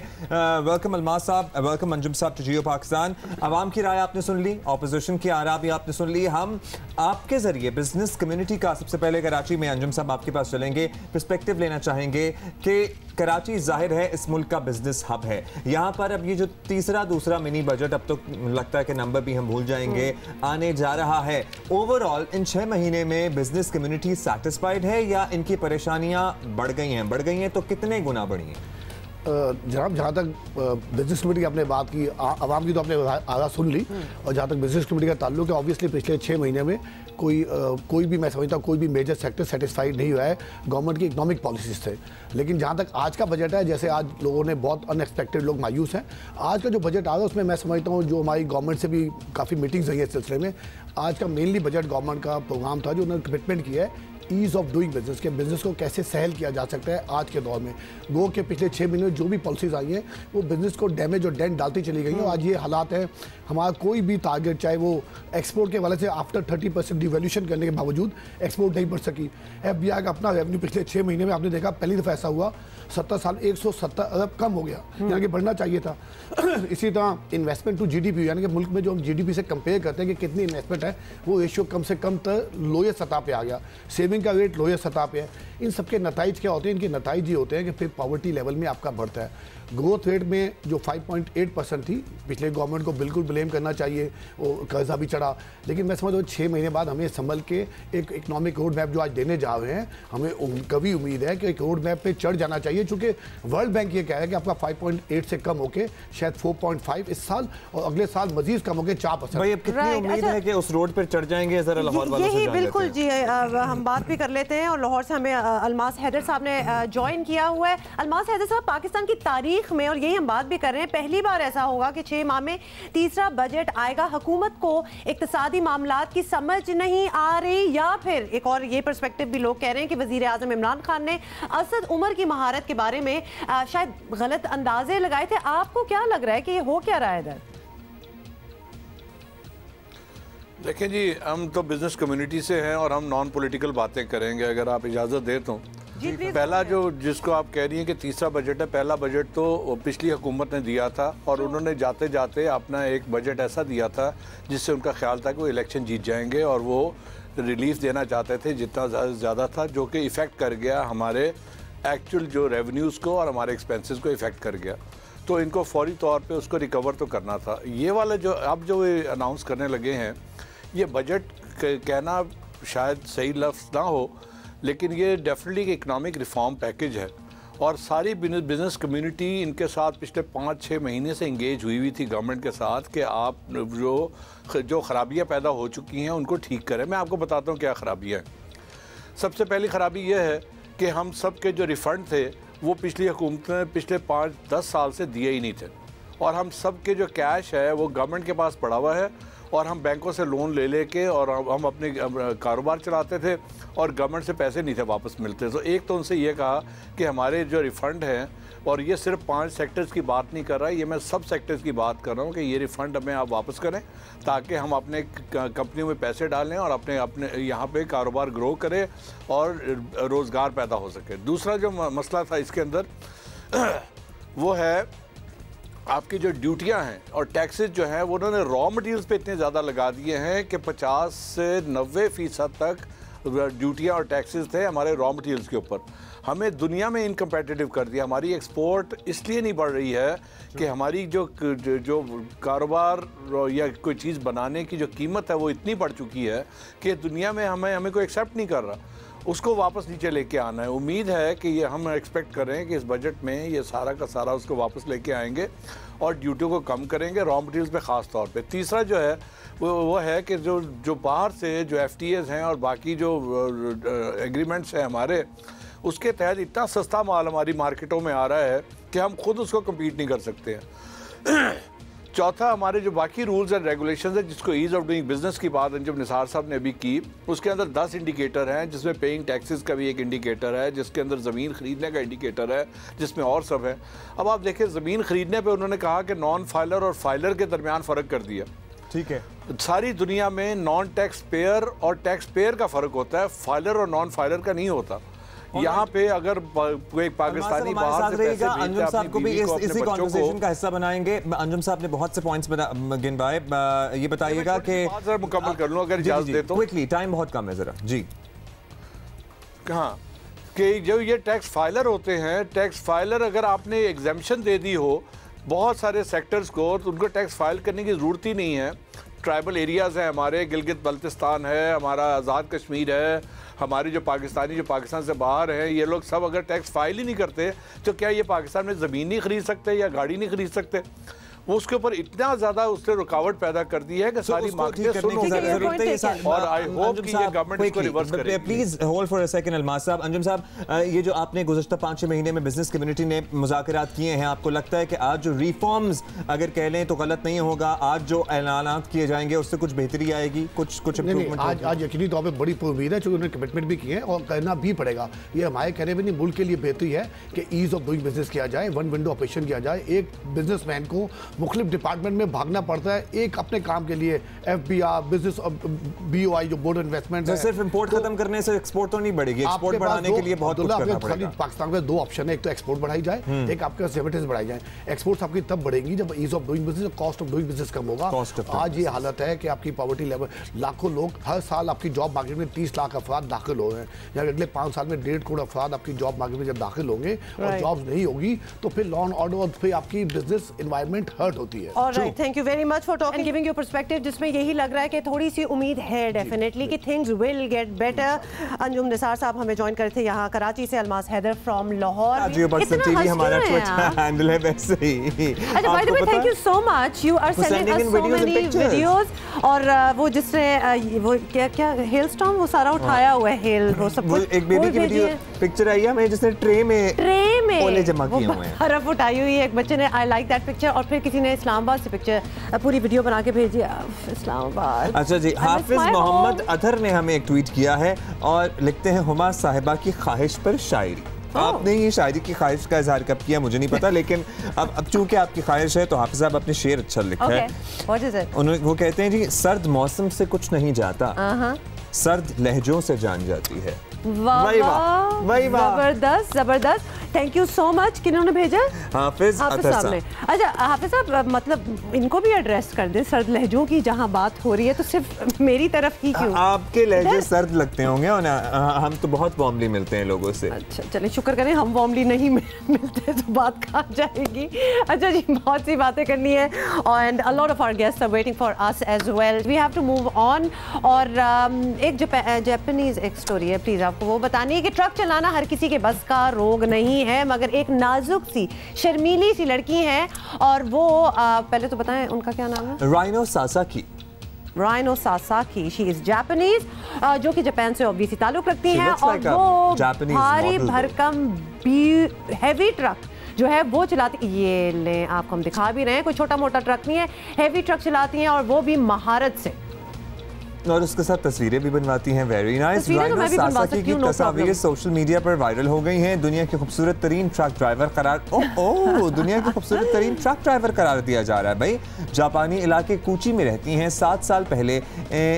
वेलकम अलमास साहब, वेलकम अंजुम साहब टू जियो पाकिस्तान। आवाम की राय आपने सुन ली, ऑपोजिशन की आरा भी आपने सुन ली। हम आपके जरिए बिजनेस कम्युनिटी का सबसे पहले कराची में अंजुम साहब आपके पास चलेंगे, पर्सपेक्टिव लेना चाहेंगे कि कराची जाहिर है इस मुल्क का बिजनेस हब है। यहाँ पर अब ये जो दूसरा मिनी बजट, अब तो लगता है कि नंबर भी हम भूल जाएंगे, आने जा रहा है। ओवरऑल इन 6 महीने में बिजनेस कम्युनिटी सैटिस्फाइड है या इनकी परेशानियां बढ़ गई हैं तो कितने गुना बढ़ी हैं? जनाब, जहाँ तक बिजनेस कमेटी की आपने बात की, आवाम की तो आपने आवाज़ सुन ली, और जहाँ तक बिजनेस कमेटी का ताल्लुक है, ऑब्वियसली पिछले 6 महीने में कोई भी मैं समझता हूँ कोई भी मेजर सेक्टर सेटिस्फाइड नहीं हुआ है गवर्नमेंट की इकोनॉमिक पॉलिसीज से। लेकिन जहाँ तक आज का बजट है, जैसे आज लोगों ने बहुत अनएक्सपेक्टेड लोग मायूस हैं, आज का जो बजट आ रहा है उसमें मैं समझता हूँ जो हमारी गवर्नमेंट से भी काफ़ी मीटिंग्स हुई है इस सिलसिले में। आज का मेनली बजट गवर्नमेंट का प्रोग्राम था जो उन्होंने कमिटमेंट किया है ईज़ ऑफ डूइंग बिजनेस के बिज़नेस को कैसे सहल किया जा सकता है आज के दौर में। गो के पिछले 6 महीने में जो भी पॉलिसीज आई हैं वो बिज़नेस को डैमेज और डेंट डालती चली गई हैं और आज ये हालात है हमारा कोई भी टारगेट चाहे वो एक्सपोर्ट के वाले से आफ्टर 30% डिवैल्यूएशन करने के बावजूद एक्सपोर्ट नहीं बढ़ सकी। FBI का अपना रेवेन्यू पिछले 6 महीने में आपने देखा पहली दफ़ा ऐसा हुआ 70 साल 170 अरब कम हो गया, यानी कि बढ़ना चाहिए था। इसी तरह इन्वेस्टमेंट टू GDP यानी कि मुल्क में जो हम GDP से कंपेयर करते हैं कि कितनी इन्वेस्टमेंट है वो रेशियो कम से कम तक लोएस्ट सतह पे आ गया। सेविंग का रेट लोएस्ट सतह पे है। इन सबके नताइज क्या होते हैं? इनके नताइज ये होते हैं कि फिर पॉवर्टी लेवल में आपका बढ़ता है। ग्रोथ रेट में जो 5.8% थी पिछले गवर्नमेंट को बिल्कुल ब्लेम करना चाहिए, वो कर्जा भी चढ़ा, लेकिन मैं समझता हूँ 6 महीने बाद हमें संभल के एक इकोनॉमिक रोड मैप जो आज देने जा रहे हैं हमें कभी उम्मीद है कि एक रोड मैप पे चढ़ जाना चाहिए, चूँकि वर्ल्ड बैंक ये कह रहा है कि आपका 5.8 से कम होकर शायद 4.5 इस साल और अगले साल मजीद कम होकर 4%। भाई अब कितनी उम्मीद है कि उस रोड पर चढ़ जाएंगे? जरा लाहौर वालों से बिल्कुल जी हम बात भी कर लेते हैं और लाहौर से हमें अलमास हैदर साहब ने ज्वाइन किया हुआ है। अलमास हैदर साहब, पाकिस्तान की तारीख में, और यही हम बात भी कर रहे हैं, पहली बार ऐसा होगा कि 6 माह में तीसरा बजट आएगा। हुकूमत को इक्तिसादी मामलात की समझ नहीं आ रही, या फिर एक और ये पर्सपेक्टिव भी लोग कह रहे हैं कि वजीर आजम इमरान खान ने असद उमर की महारत के बारे में शायद गलत अंदाजे लगाए थे। आपको क्या लग रहा है कि ये हो क्या रहा है इधर? देखें जी, हम तो बिजनेस कम्युनिटी से हैं और हम नॉन पॉलिटिकल बातें करेंगे, अगर आप इजाज़त दें तो। पहला जो जिसको आप कह रही हैं कि तीसरा बजट है, पहला बजट तो पिछली हुकूमत ने दिया था और उन्होंने जाते जाते अपना एक बजट ऐसा दिया था जिससे उनका ख्याल था कि वो इलेक्शन जीत जाएंगे और वो रिलीफ देना चाहते थे जितना ज़्यादा था, जो कि इफ़ेक्ट कर गया हमारे एक्चुअल जो रेवेन्यूज़ को और हमारे एक्सपेंसेस को इफ़ेक्ट कर गया। तो इनको फौरी तौर पे उसको रिकवर तो करना था। ये वाला जो अब जो अनाउंस करने लगे हैं, ये बजट कहना शायद सही लफ्ज़ ना हो, लेकिन ये डेफिनेटली इकनॉमिक रिफॉर्म पैकेज है और सारी बिजनेस कम्युनिटी इनके साथ पिछले 5-6 महीने से इंगेज हुई थी गवर्नमेंट के साथ कि आप जो खराबियाँ पैदा हो चुकी हैं उनको ठीक करें। मैं आपको बताता हूँ क्या खराबियाँ हैं। सबसे पहली खराबी ये है कि हम सब के जो रिफ़ंड थे वो पिछली हुकूमत ने पिछले 5-10 साल से दिए ही नहीं थे और हम सब के जो कैश है वो गवर्नमेंट के पास पड़ा हुआ है और हम बैंकों से लोन ले लेके और हम अपने कारोबार चलाते थे और गवर्नमेंट से पैसे नहीं थे वापस मिलते। तो एक तो उनसे ये कहा कि हमारे जो रिफ़ंड हैं, और ये सिर्फ 5 सेक्टर्स की बात नहीं कर रहा, ये मैं सब सेक्टर्स की बात कर रहा हूँ कि ये रिफ़ंड हमें आप वापस करें ताकि हम अपने कंपनियों में पैसे डालें और अपने यहाँ पे कारोबार ग्रो करें और रोज़गार पैदा हो सके। दूसरा जो मसला था इसके अंदर वो है आपकी जो ड्यूटियां हैं और टैक्सेस जो हैं वो उन्होंने रॉ मटेरियल्स पे इतने ज़्यादा लगा दिए हैं कि 50 से 90% तक ड्यूटियां और टैक्सेस थे हमारे रॉ मटेरियल्स के ऊपर। हमें दुनिया में इनकम्पेटिटिव कर दिया। हमारी एक्सपोर्ट इसलिए नहीं बढ़ रही है कि हमारी जो कारोबार या कोई चीज़ बनाने की जो कीमत है वो इतनी बढ़ चुकी है कि दुनिया में हमें कोई एक्सेप्ट नहीं कर रहा। उसको वापस नीचे लेके आना है। उम्मीद है कि ये हम एक्सपेक्ट कर रहे हैं कि इस बजट में ये सारा का सारा उसको वापस लेके आएंगे और ड्यूटी को कम करेंगे रॉ मटेरियल्स पे ख़ास तौर पे। तीसरा जो है वो है कि जो बाहर से जो FTAs हैं और बाकी जो एग्रीमेंट्स हैं हमारे, उसके तहत इतना सस्ता माल हमारी मार्केटों में आ रहा है कि हम खुद उसको कम्पीट नहीं कर सकते हैं। चौथा, हमारे जो बाकी रूल्स एंड रेगुलेशंस हैं जिसको ईज़ ऑफ डूइंग बिजनेस की बात जब निसार साहब ने अभी की, उसके अंदर 10 इंडिकेटर हैं जिसमें पेइंग टैक्सेस का भी एक इंडिकेटर है, जिसके अंदर ज़मीन ख़रीदने का इंडिकेटर है, जिसमें और सब है। अब आप देखें ज़मीन ख़रीदने पे उन्होंने कहा कि नॉन फाइलर और फाइलर के दरमियान फ़र्क कर दिया। ठीक है, सारी दुनिया में नॉन टैक्स पेयर और टैक्स पेयर का फ़र्क होता है, फाइलर और नॉन फाइलर का नहीं होता। यहाँ पे अगर कोई पाकिस्तानी बाहर से पैसे अंजुम साहब को भी इसी कॉन्वर्सेशन का हिस्सा बनाएंगे। अंजुम साहब ने बहुत से पॉइंट्स गिनवाए, ये बताइएगा कि मुकम्मल कर लूँ अगर इजाज़त दे तो। क्विकली, टाइम बहुत कम है ज़रा जी। हाँ, कि जो ये टैक्स फाइलर होते हैं, टैक्स फाइलर अगर आपने एग्जेम्पशन दे दी हो बहुत सारे सेक्टर्स को तो उनको टैक्स फाइल करने की ज़रूरत ही नहीं है। ट्राइबल एरियाज़ हैं हमारे, गिलगित बल्तिस्तान है, हमारा आज़ाद कश्मीर है, हमारे जो पाकिस्तान से बाहर हैं, ये लोग सब अगर टैक्स फाइल ही नहीं करते तो क्या ये पाकिस्तान में ज़मीन नहीं ख़रीद सकते या गाड़ी नहीं ख़रीद सकते? वो उसके ऊपर इतना ज्यादा उसने रुकावट पैदा कर दी है कि सारी मार्केटें सुन हो गई हैं और आई होप कि ये गवर्नमेंट इसको रिवर्स करे। Please hold for a second Almas साहब। अंजुम साहब, ये जो आपने गुज़श्ता 5-6 महीने में बिजनेस कम्युनिटी ने मुज़ाकरात किए हैं, आपको लगता है कि आज जो रिफॉर्म्स अगर कह लें तो गलत नहीं होगा, आज जो ऐलानात किए जाएंगे उससे कुछ बेहतरी आएगी, कुछ इम्प्रूवमेंट? आज यकीनी तौर पर बड़ी उम्मीद है, क्योंकि उन्होंने कमिटमेंट भी किए हैं और करना भी पड़ेगा। ये हमारे कहने में नहीं, मुल्क के लिए बेहतरी है कि ईज ऑफ डूइंग बिजनेस किया जाए, वन विंडो ऑपरेशन किया जाए। एक बिजनेसमैन को मुख्तलिफ डिपार्टमेंट में भागना पड़ता है, एक अपने काम के लिए FBR बिजनेस BOI जो बोर्ड इन्वेस्टमेंट है। सिर्फ इंपोर्ट खत्म करने से एक्सपोर्ट तो नहीं बढ़ेगी, एक्सपोर्ट बढ़ाने के लिए बहुत कुछ करना पड़ेगा। पाकिस्तान में 2 ऑप्शन है, एक तो एक्सपोर्ट बढ़ाई जाए, एक आपके सर्विसेज बढ़ाई जाए। एक्सपोर्ट्स आपकी तब बढ़ेंगी जब ease of doing business, cost of doing business कम होगा। आज ये हालत है कि आपकी पॉवर्टी लेवल, लाखों लोग हर साल आपकी जॉब मार्केट में 30 लाख अफराद दाखिल हो रहे हैं, या अगले 5 साल में 1.5 करोड़ अफराद आपकी जॉब मार्केट में जब दाखिल होंगे और जॉब्स नहीं होगी तो फिर लॉ एंड ऑर्डर और फिर आपकी बिजनेस एनवायरनमेंट हर्ट होती है। Alright, thank you very much for talking, giving your perspective, जिसमें यही लग रहा है कि थोड़ी सी उम्मीद है डेफिनेटली कि things will get better. Anjum Nisar sahab हमें ज्वाइन करते यहाँ कराची से, अलमास हैदर फ्रॉम लाहौर। टीवी हमारा ट्विटर हैंडल है वैसे ही। अच्छा, by the way thank you so much, you are sending us so many videos. और वो जिसने वो क्या हेल स्टॉर्म वो सारा उठाया हुआ है, हेल वो सब कुछ, एक बेबी की वीडियो पिक्चर आई है हमें जिसने ट्रे में ओले जमा किए हुए हैं, बर्फ उठाई हुई है। एक बच्चे ने आई लाइक दैट पिक्चर, और फिर किसी ने इस्लामाबाद से पिक्चर पूरी वीडियो बना के भेजी इस्लामाबाद। अच्छा जी, हाफिज मोहम्मद अतहर ने हमें एक ट्वीट किया है और लिखते हैं, हुमा साहिबा की ख्वाहिश पर शायरी। आपने ये शायरी की ख्वाहिश का इजहार कब किया मुझे नहीं पता, लेकिन अब चूंकि आपकी ख्वाहिश है तो हाफिज साहब अपने शेर अच्छा लिखा है। उन्होंने वो कहते हैं जी, सर्द मौसम से कुछ नहीं जाता, सर्द लहजों से जान जाती है। जबरदस्त जबरदस्त, थैंक यू सो मच। किन्होंने भेजा? हाफिज साहब ने। अच्छा हाफिज साहब, मतलब इनको भी एड्रेस कर दे, सर्द लहजों की जहां बात हो रही है तो सिर्फ मेरी तरफ ही क्यों? आपके लहजे सर्द लगते होंगे और हम तो बहुत वार्मली मिलते हैं लोगों से। अच्छा चलिए, शुक्र करें हम वार्मली नहीं मिलते तो बात कहाँ जाएगी। अच्छा जी, बहुत सी बातें करनी है and a lot of our guests are waiting for us as well, we have to move on. और एक जापानीज एक स्टोरी है, प्लीज आपको वो बतानी है कि ट्रक चलाना हर किसी के बस का रोग नहीं है, मगर एक नाजुक सी शर्मीली सी लड़की है और वो पहले तो बताएं उनका क्या नाम है? Rhino Sasaki. Rhino Sasaki, she is Japanese, जो कि जापान से ऑब्वियसली ताल्लुक रखती हैं और वो भारी भरकम हैवी ट्रक जो है वो चलाती, ये ले आपको हम दिखा भी रहे हैं, कोई छोटा मोटा ट्रक नहीं है, हैवी ट्रक चलाती हैं और वो भी महारत से, और उसके साथ तस्वीरें भी बनवाती हैं। Very nice. राइनो सासाकी की तस्वीरें सोशल मीडिया पर वायरल हो गई हैं। दुनिया के खूबसूरत तरीन ट्रक ड्राइवर करार दुनिया के खूबसूरत तरीन ट्रक ड्राइवर करार दिया जा रहा है भाई। जापानी इलाके कूची में रहती हैं। 7 साल पहले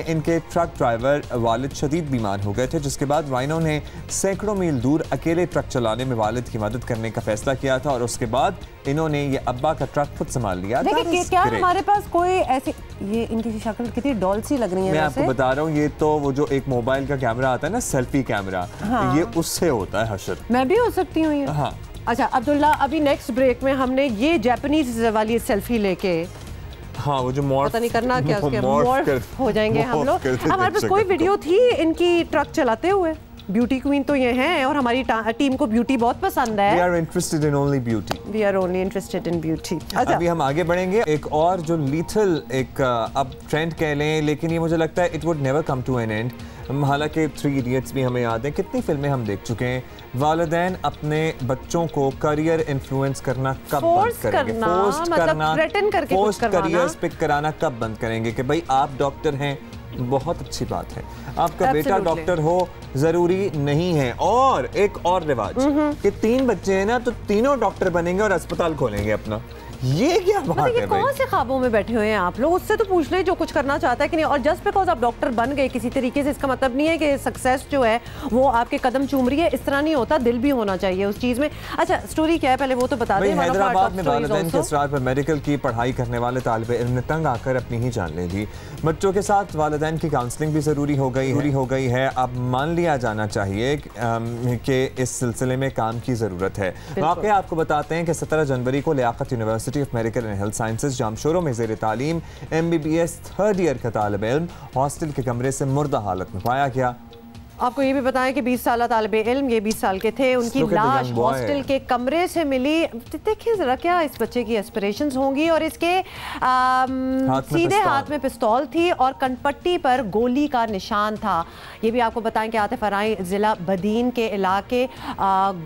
इनके ट्रक ड्राइवर वालिद शदीद बीमार हो गए थे, जिसके बाद राइनो ने सैकड़ों मील दूर अकेले ट्रक चलाने में वालिद की मदद करने का फैसला किया था और उसके बाद इन्होंने ये अब्बा का ट्रक खुद संभाल लिया। क्या हमारे पास कोई ऐसी, ये इनकी शक्ल कितनी डॉल सी लग रही है। मैं आपको बता रहा हूँ, ये तो वो जो एक मोबाइल का कैमरा आता है ना, सेल्फी कैमरा, हाँ। ये उससे होता है हशर। मैं भी हो सकती हूँ ये। हाँ। अच्छा अब्दुल्ला, अभी नेक्स्ट ब्रेक में हमने ये जापानीज वाली सेल्फी लेके, हाँ वो जो मॉर्फ, पता नहीं करना क्या उसके मॉर्फ हो जाएंगे हम लोग। हमारे पास कोई वीडियो थी इनकी ट्रक चलाते हुए। ब्यूटी क्वीन तो ये हैं और हमारी टीम को ब्यूटी बहुत पसंद है। We are interested in only beauty. We are only interested in beauty. अच्छा। अभी हम आगे बढ़ेंगे। एक और जो लीथल एक अब ट्रेंड कह लें, लेकिन ये मुझे लगता है it would never come to an end. हालांकि 3 इडियट्स भी हमें याद है, कितनी फिल्में हम देख चुके हैं। वालिदैन अपने बच्चों को करियर इन्फ्लुएंस करना कब बंद करेंगे? पोस्ट करियर्स पिक कराना कब बंद करेंगे कि भाई आप डॉक्टर हैं, बहुत अच्छी बात है, आपका बेटा डॉक्टर हो जरूरी नहीं है। और एक और रिवाज कि 3 बच्चे हैं ना तो तीनों डॉक्टर बनेंगे और अस्पताल खोलेंगे अपना। ये क्या बात है? कौन से ख्वाबों में बैठे हुए हैं आप लोग? उससे तो पूछ ले जो कुछ करना चाहता है कि नहीं। और जस्ट बिकॉज आप डॉक्टर बन गए किसी तरीके से, इसका मतलब नहीं है कि सक्सेस जो है वो आपके कदम चूम रही है। इस तरह नहीं होता, दिल भी होना चाहिए उस चीज में। अच्छा स्टोरी क्या है पहले वो तो बता दें। हैदराबाद में वालिदैन के इसरार पर मेडिकल की पढ़ाई करने वाले तालिब इल्म ने तंग आकर अपनी ही जान ले ली। बच्चों के साथ वालिदैन की काउंसलिंग भी जरूरी हो गई है। अब मान लिया जाना चाहिए कि इस सिलसिले में काम की जरूरत है। वाकई आपको बताते हैं कि 17 जनवरी को Liaquat university of medical and health sciences जामशोरों में ज़ेर तालीम MBBS 3rd ईयर का तालिब इल्म हॉस्टल के कमरे से मुर्दा हालत में पाया गया। आपको ये भी बताएं कि 20 साल तालिब इल्म, ये 20 साल के थे, उनकी लाश हॉस्टल के कमरे से मिली। देखिए ज़रा क्या इस बच्चे की एस्पिरेशंस होंगी। और इसके सीधे हाथ में पिस्तौल थी और कनपट्टी पर गोली का निशान था। ये भी आपको बताएं कि आतिफ अराई ज़िला बदीन के इलाके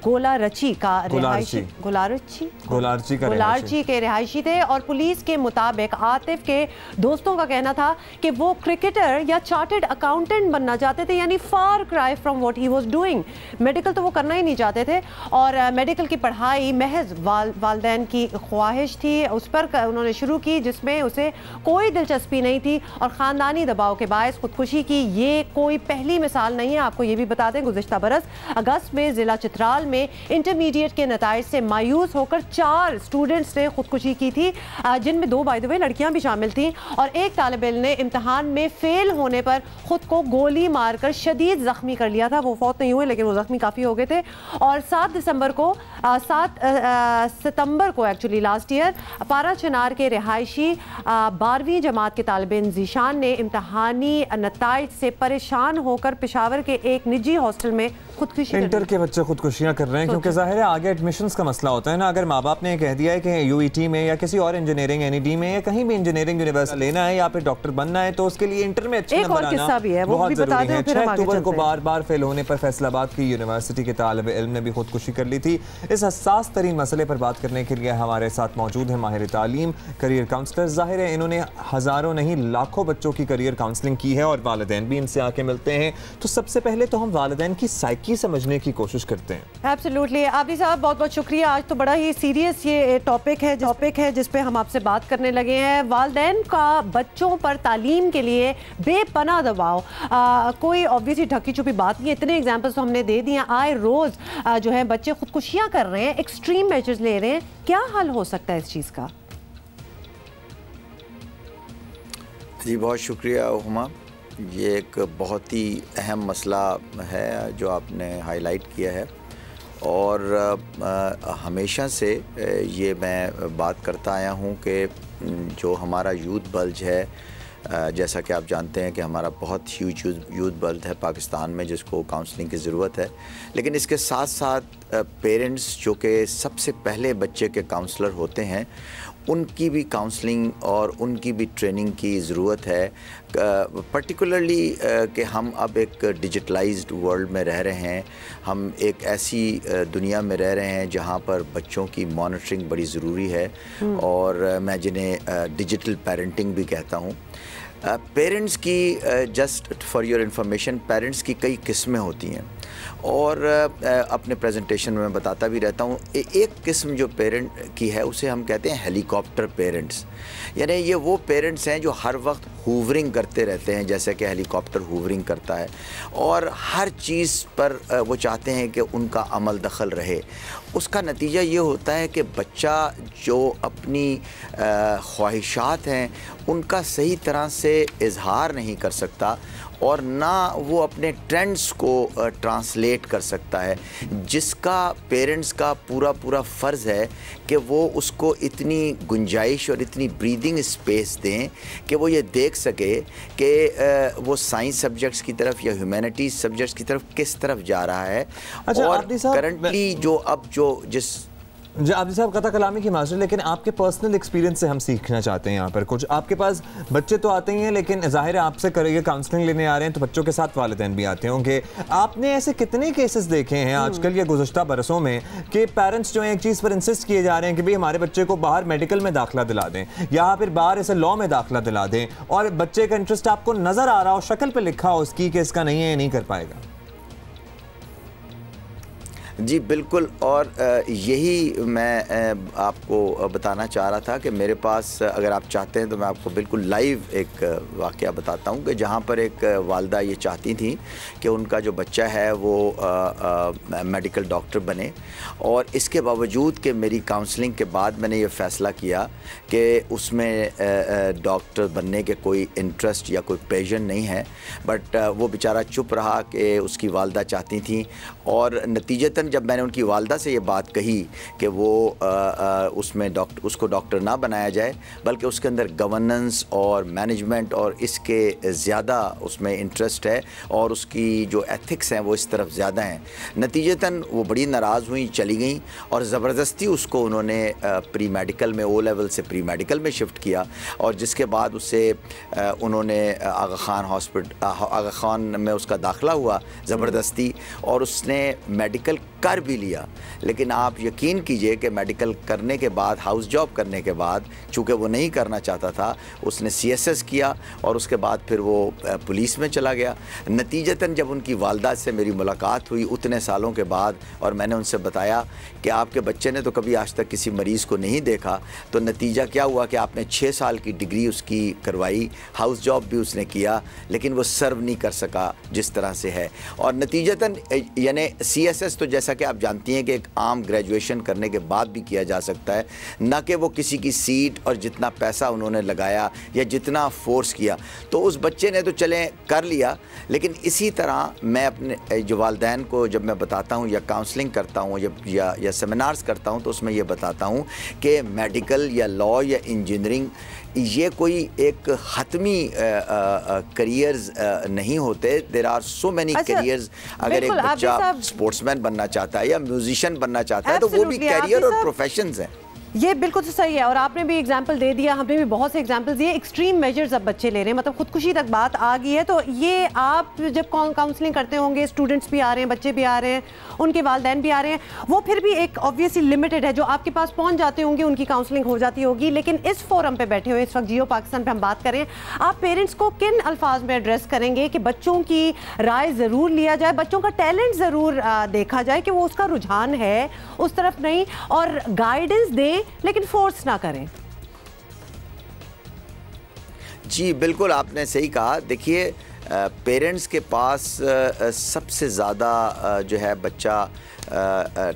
गोलारची का रिहायशी गोलारची के रिहायशी थे। और पुलिस के मुताबिक आतिफ के दोस्तों का कहना था कि वो क्रिकेटर या चार्टर्ड अकाउंटेंट बनना चाहते थे, यानी far cry from what he was doing. Medical तो वो करना ही नहीं चाहते थे और मेडिकल की पढ़ाई महज वालदैन की ख्वाहिश थी, उस पर उन्होंने शुरू की जिसमें उसे कोई दिलचस्पी नहीं थी और ख़ानदानी दबाव के बायस खुदकुशी की। ये कोई पहली मिसाल नहीं है। आपको ये भी बता दें गुज़िश्ता बरस अगस्त में ज़िला चित्राल में इंटरमीडिएट के नताइज से मायूस होकर 4 स्टूडेंट्स ने खुदकुशी की थी, जिनमें 2 बाय द वे लड़कियां भी शामिल थीं। और एक तालिब इल्म ने इम्तिहान में फेल होने पर खुद को गोली मारकर शदीद ज़ख्मी कर लिया था। वो फौत नहीं हुए लेकिन वो ज़ख्मी काफ़ी हो गए थे। और 7 सितंबर को एक्चुअली लास्ट ईयर पारा चिनार के रिहायशी 12वीं जमात के तालिब इल्म ज़ीशान ने इम्तिहानी नताइज से परेशान होकर पेशावर के एक निजी हॉस्टल में खुदकुशी। इंटर के बच्चे खुदकुशियां कर रहे हैं क्योंकि जाहिर है आगे एडमिशंस का मसला होता है ना। अगर माँ बाप ने कह दिया है कि यूईटी में या किसी और इंजीनियरिंग एनईडी में या कहीं भी इंजीनियरिंग यूनिवर्सिटी लेना है या फिर डॉक्टर बनना है तो उसके लिए इंटर में अच्छे नंबर आना बहुत जरूरी है। 6 अक्टूबर को बार फेल होने पर फैसलाबाद की यूनिवर्सिटी के तालिब इल्म ने भी खुदकुशी कर ली थी। इस हसास तरीन मसले पर बात करने के लिए हमारे साथ मौजूद है माहिर तालीम करियर काउंसलर। जाहिर है इन्होंने हज़ारों नहीं लाखों बच्चों की करियर काउंसलिंग की है और वालिदैन भी इनसे आके मिलते हैं। तो सबसे पहले तो हम वालिदैन की साइकी समझने की कोशिश करते हैं। एब्सोल्युटली आबिद साहब बहुत बहुत शुक्रिया। आज तो बड़ा ही सीरियस ये टॉपिक है जिस पे हम आपसे बात करने लगे हैं। वालिदैन का बच्चों पर तालीम के लिए बेपनाह दबाव, कोई ऑब्वियसली ढकी छुपी बात नहीं है। इतने एग्जाम्पल्स तो हमने दे दिए। आए रोज जो है बच्चे खुदकुशियां कर रहे हैं, एक्सट्रीम मेजर्स ले रहे हैं। क्या हल हो सकता है इस चीज़ का? जी बहुत शुक्रिया हुमा। ये एक बहुत ही अहम मसला है जो आपने हाईलाइट किया है और हमेशा से ये मैं बात करता आया हूँ कि जो हमारा यूथ बल्ज है, जैसा कि आप जानते हैं कि हमारा बहुत ह्यूज यूथ बल्ज है पाकिस्तान में जिसको काउंसलिंग की ज़रूरत है। लेकिन इसके साथ साथ पेरेंट्स जो कि सबसे पहले बच्चे के काउंसलर होते हैं उनकी भी काउंसलिंग और उनकी भी ट्रेनिंग की ज़रूरत है। पर्टिकुलरली कि हम अब एक डिजिटलाइज्ड वर्ल्ड में रह रहे हैं, हम एक ऐसी दुनिया में रह रहे हैं जहाँ पर बच्चों की मॉनिटरिंग बड़ी ज़रूरी है और मैं जिन्हें डिजिटल पेरेंटिंग भी कहता हूँ। पेरेंट्स की just for your information parents की कई किस्में होती हैं और अपने प्रेजेंटेशन में मैं बताता भी रहता हूँ। एक किस्म जो पेरेंट की है उसे हम कहते हैं हेलीकॉप्टर पेरेंट्स, यानी ये वो पेरेंट्स हैं जो हर वक्त हूवरिंग करते रहते हैं जैसे कि हेलीकॉप्टर हूवरिंग करता है और हर चीज़ पर वो चाहते हैं कि उनका अमल दखल रहे। उसका नतीजा ये होता है कि बच्चा जो अपनी ख्वाहिशात हैं उनका सही तरह से इजहार नहीं कर सकता और ना वो अपने ट्रेंड्स को ट्रांसलेट कर सकता है, जिसका पेरेंट्स का पूरा फ़र्ज़ है कि वो उसको इतनी गुंजाइश और इतनी ब्रीदिंग स्पेस दें कि वो ये देख सके कि वो साइंस सब्जेक्ट्स की तरफ या ह्यूमैनिटीज़ सब्जेक्ट्स की तरफ किस तरफ जा रहा है। अच्छा, और करंटली जो अब जो जिस आबिद साहब कथा कलामी की मास्टर, लेकिन आपके पर्सनल एक्सपीरियंस से हम सीखना चाहते हैं यहाँ पर कुछ। आपके पास बच्चे तो आते ही हैं लेकिन जाहिर है आपसे करियर काउंसलिंग लेने आ रहे हैं तो बच्चों के साथ वालिदैन भी आते होंगे। आपने ऐसे कितने केसेस देखे हैं आजकल या गुज़श्ता बरसों में कि पेरेंट्स जो है एक चीज़ पर इंसिस्ट किए जा रहे हैं कि भाई हमारे बच्चे को बाहर मेडिकल में दाखिला दिला दें या फिर बाहर ऐसे लॉ में दाखिला दिला दें और बच्चे का इंटरेस्ट आपको नज़र आ रहा हो, शक्ल पर लिखा हो उसकी कि इसका नहीं है, नहीं कर पाएगा? जी बिल्कुल, और यही मैं आपको बताना चाह रहा था कि मेरे पास अगर आप चाहते हैं तो मैं आपको बिल्कुल लाइव एक वाक़या बताता हूँ कि जहाँ पर एक वालदा ये चाहती थी कि उनका जो बच्चा है वो मेडिकल डॉक्टर बने और इसके बावजूद कि मेरी काउंसलिंग के बाद मैंने ये फ़ैसला किया कि उसमें डॉक्टर बनने के कोई इंटरेस्ट या कोई पैशन नहीं है, बट वो बेचारा चुप रहा कि उसकी वालदा चाहती थी और नतीजतन नतीजतन जब मैंने उनकी वालदा से ये बात कही कि वो उसमें उसको डॉक्टर ना बनाया जाए, बल्कि उसके अंदर गवर्नेंस और मैनेजमेंट और इसके ज़्यादा उसमें इंटरेस्ट है और उसकी जो एथिक्स हैं वो इस तरफ ज़्यादा हैं, नतीजतन वो बड़ी नाराज़ हुई, चली गई और ज़बरदस्ती उसको उन्होंने प्री मेडिकल में, ओ लेवल से प्री मेडिकल में शिफ्ट किया और जिसके बाद उससे उन्होंने आगा खान में उसका दाखिला हुआ ज़बरदस्ती और उसने मेडिकल कर भी लिया। लेकिन आप यकीन कीजिए कि मेडिकल करने के बाद, हाउस जॉब करने के बाद, चूँकि वो नहीं करना चाहता था, उसने CSS किया और उसके बाद फिर वो पुलिस में चला गया। नतीजतन जब उनकी वालदा से मेरी मुलाकात हुई उतने सालों के बाद और मैंने उनसे बताया कि आपके बच्चे ने तो कभी आज तक किसी मरीज़ को नहीं देखा, तो नतीजा क्या हुआ कि आपने 6 साल की डिग्री उसकी करवाई, हाउस जॉब भी उसने किया, लेकिन वो सर्व नहीं कर सका जिस तरह से है। और नतीजतन यानी CSS तो जैसा कि आप जानती हैं कि एक आम ग्रेजुएशन करने के बाद भी किया जा सकता है, ना कि वो किसी की सीट और जितना पैसा उन्होंने लगाया या जितना फोर्स किया। तो उस बच्चे ने तो चलें कर लिया, लेकिन इसी तरह मैं अपने जो वालिदैन को जब मैं बताता हूँ या काउंसलिंग करता हूँ या सेमिनार्स करता हूँ तो उसमें ये बताता हूँ कि मेडिकल या लॉ या इंजीनियरिंग ये कोई एक हतमी करियर्स नहीं होते। There are so many careers. अगर एक बच्चा स्पोर्ट्समैन बनना चाहता है या म्यूजिशियन बनना चाहता है तो वो भी करियर और प्रोफेशंस हैं। ये बिल्कुल सही है और आपने भी एग्जाम्पल दे दिया, हमने भी बहुत से एग्जाम्पल्स दिए। एक्सट्रीम मेजर्स अब बच्चे ले रहे हैं, मतलब खुदकुशी तक बात आ गई है। तो ये आप जब काउंसलिंग करते होंगे, स्टूडेंट्स भी आ रहे हैं, बच्चे भी आ रहे हैं, उनके वालिदैन भी आ रहे हैं, वो फिर भी एक ऑब्वियसली लिमिटेड है, जो आपके पास पहुंच जाते होंगे उनकी काउंसलिंग हो जाती होगी। लेकिन इस फोरम पे बैठे हुए इस वक्त जियो पाकिस्तान पे हम बात करें, आप पेरेंट्स को किन अल्फाज में एड्रेस करेंगे कि बच्चों की राय ज़रूर लिया जाए, बच्चों का टैलेंट ज़रूर देखा जाए कि वो उसका रुझान है उस तरफ नहीं, और गाइडेंस दें लेकिन फोर्स ना करें। जी बिल्कुल, आपने सही कहा। देखिए पेरेंट्स के पास सबसे ज़्यादा जो है बच्चा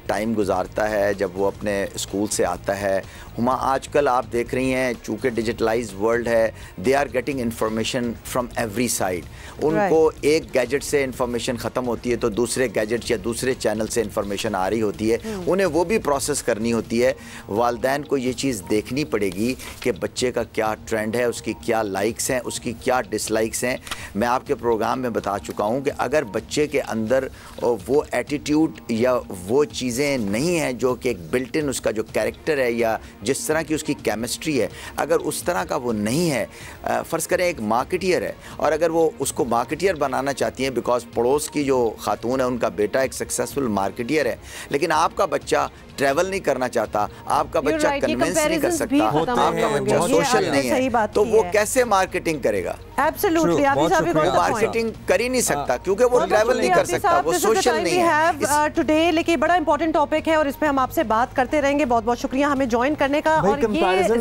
टाइम गुजारता है जब वो अपने स्कूल से आता है। हुमा आजकल आप देख रही हैं चूँकि डिजिटलाइज वर्ल्ड है, they are getting information from every side. उनको एक गैजेट से इंफॉर्मेशन ख़त्म होती है तो दूसरे गैजेट या दूसरे चैनल से इंफॉर्मेशन आ रही होती है, उन्हें वो भी प्रोसेस करनी होती है। वालिदैन को ये चीज़ देखनी पड़ेगी कि बच्चे का क्या ट्रेंड है, उसकी क्या लाइक्स हैं, उसकी क्या डिसलाइक्स हैं। मैं आपके प्रोग्राम में बता चुका हूँ कि अगर बच्चे के अंदर वो एटीट्यूड या वो चीज़ें नहीं हैं जो कि एक बिल्ट इन उसका जो कैरेक्टर है या जिस तरह की उसकी केमिस्ट्री है, अगर उस तरह का वो नहीं है, फ़र्ज़ करें एक मार्केटियर है और अगर वो उसको मार्केटियर बनाना चाहती हैं बिकॉज पड़ोस की जो खातून है उनका बेटा एक सक्सेसफुल मार्केटियर है, लेकिन आपका बच्चा ट्रैवल नहीं करना चाहता, आपका बच्चा कन्विंस नहीं कर सकता, आपका बच्चा सोशल नहीं है, तो वो कैसे मार्केटिंग करेगा? एब्सोल्युटली, वो मार्केटिंग कर ही नहीं सकता क्योंकि वो ट्रैवल नहीं कर सकता, वो सोशल नहीं है। टुडे लेकिन बड़ा इंपॉर्टेंट टॉपिक है और इस पे हम आपसे बात करते रहेंगे। बहुत बहुत शुक्रिया हमें ज्वाइन करने का। और ये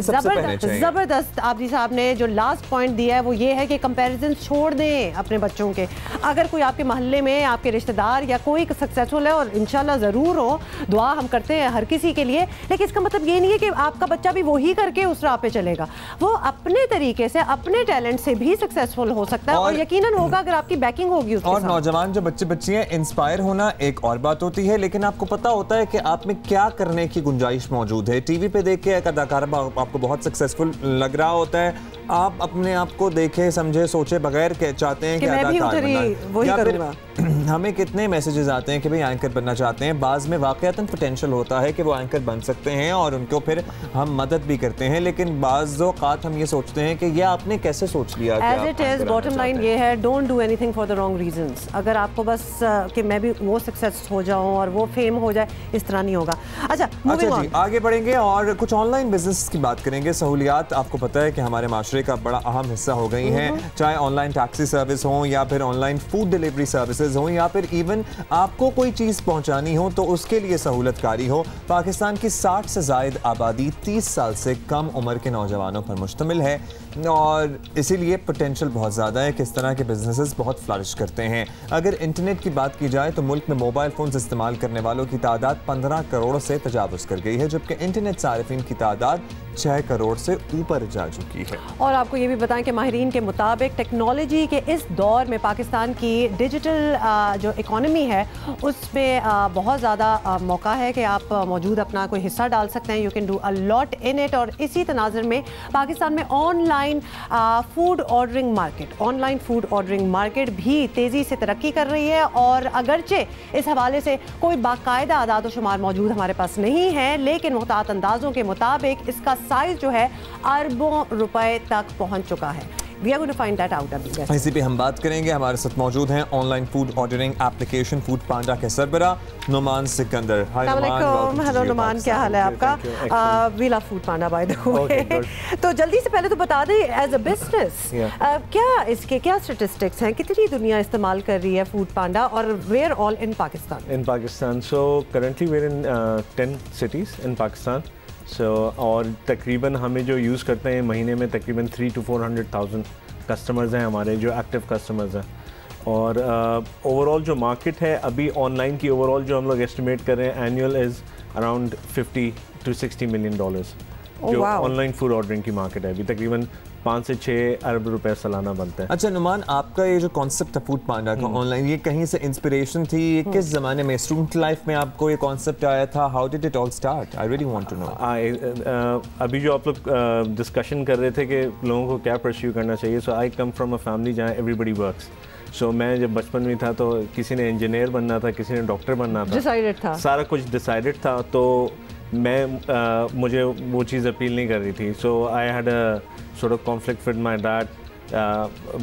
जबरदस्त आबदी साहब ने जो लास्ट पॉइंट दिया है वो ये है कि कंपैरिजन छोड़ दें अपने बच्चों के। अगर कोई आपके मोहल्ले में आपके रिश्तेदार या कोई सक्सेसफुल है, और इंशाल्लाह ज़रूर हो, दुआ हम करते हैं हर किसी के लिए, लेकिन इसका मतलब ये नहीं है कि आपका बच्चा भी वही करके उस राह पे चलेगा। वो अपने तरीके से, अपने टैलेंट से भी सक्सेसफुल हो सकता है और यकीनन होगा अगर आपकी बैकिंग होगी उसके और साथ। नौजवान जो बच्चे बच्चियां इंस्पायर होना एक और बात होती है, लेकिन आपको पता होता है कि आप में क्या करने की गुंजाइश मौजूद है। टीवी पे देख के एक अदाकारा आपको बहुत सक्सेसफुल लग रहा होता है, आप अपने आप को देखे समझे सोचे बगैर चाहते हैं कि अदाकार बनना। हमें कितने मैसेजेस आते हैं कि भाई एंकर बनना चाहते हैं, बाज़ में वाकईतन पोटेंशियल होता है कि वो एंकर बन सकते हैं और उनको फिर हम मदद भी करते हैं, लेकिन बाज़ औक़ात हम ये सोचते हैं कि ये आपने कैसे सोच लिया। As it is bottom line ये है, don't do anything for the wrong reasons. अगर आपको बस कि मैं भी वो सक्सेस हो जाऊं और वो फेम हो जाए, इस तरह नहीं होगा। अच्छा जी, आगे बढ़ेंगे और कुछ ऑनलाइन बिजनेस की बात करेंगे। सहूलियात आपको पता है कि हमारे माशरे का बड़ा अहम हिस्सा हो गई हैं, चाहे ऑनलाइन टैक्सी सर्विस हो या फिर ऑनलाइन फूड डिलीवरी सर्विसेज हो या फिर इवन आपको कोई चीज़ पहुंचानी हो तो उसके लिए सहूलतकारी हो। पाकिस्तान की 60 से ज़ायद आबादी 30 साल से कम उम्र के नौजवानों पर मुश्तमिल है और इसीलिए पोटेंशियल बहुत ज़्यादा है कि इस तरह के बिजनेसेस बहुत फ्लरिश करते हैं। अगर इंटरनेट की बात की जाए तो मुल्क में मोबाइल फ़ोन्स इस्तेमाल करने वालों की तादाद 15 करोड़ से तजावुज़ कर गई है, जबकि इंटरनेट सारिफिन की तादाद 6 करोड़ से ऊपर जा चुकी है। और आपको ये भी बताएं कि माहिरीन के मुताबिक टेक्नोलॉजी के इस दौर में पाकिस्तान की डिजिटल जो इकॉनमी है उसमें बहुत ज़्यादा मौका है कि आप मौजूद अपना कोई हिस्सा डाल सकते हैं। You can do a lot in it. और इसी तनाज़ुर में पाकिस्तान में ऑनलाइन फूड ऑर्डरिंग मार्केट भी तेज़ी से तरक्की कर रही है। और अगरचे इस हवाले से कोई बाकायदा आदाद व शुमार मौजूद हमारे पास नहीं है, लेकिन मुहतात अंदाज़ों के मुताबिक इसका साइज़ जो है अरबों रुपए तक पहुंच चुका है। We are going to find that out अभी। इसी पे हम बात करेंगे। हमारे साथ मौजूद हैं online food ordering application Foodpanda के सरबरा नुमान सिकंदर। हाय नुमान। हेलो नुमान, क्या हाल है आपका? We love Foodpanda by the way. तो जल्दी से पहले तो बता दें एज अ बिजनेस क्या इसके क्या स्टैटिस्टिक्स हैं, कितनी दुनिया इस्तेमाल कर रही है फूड पांडा और where all in Pakistan? In Pakistan so currently we're in 10 cities in Pakistan. और तकरीबन हमें जो यूज़ करते हैं महीने में तकरीबन 300 to 400,000 कस्टमर्स हैं हमारे जो एक्टिव कस्टमर्स हैं। और ओवरऑल जो मार्केट है अभी ऑनलाइन की ओवरऑल जो हम लोग एस्टिमेट कर रहे हैं annual is around $50 to $60 million जो ऑनलाइन फूड ऑर्डरिंग की मार्केट है। अभी तकरीबन 5 से 6 अरब रुपए सालाना बनते हैं। अच्छा नुमान, आपका ये जो कॉन्सेप्ट है फूड पांडा का ऑनलाइन, ये कहीं से इंस्पिरेशन थी? ये किस ज़माने में स्टूडेंट लाइफ में आपको ये कॉन्सेप्ट आया था? How did it all start? I really want to know. अभी जो आप लोग डिस्कशन कर रहे थे कि लोगों को क्या परस्यू करना चाहिए, सो आई कम फ्रॉम अ फैमिली जहाँ एवरीबडी वर्क्स। सो मैं जब बचपन में था तो किसी ने इंजीनियर बनना था, किसी ने डॉक्टर बनना था, डिसाइडेड था, सारा कुछ डिसाइडेड था। तो मुझे वो चीज़ अपील नहीं कर रही थी। So I had a sort of conflict with my dad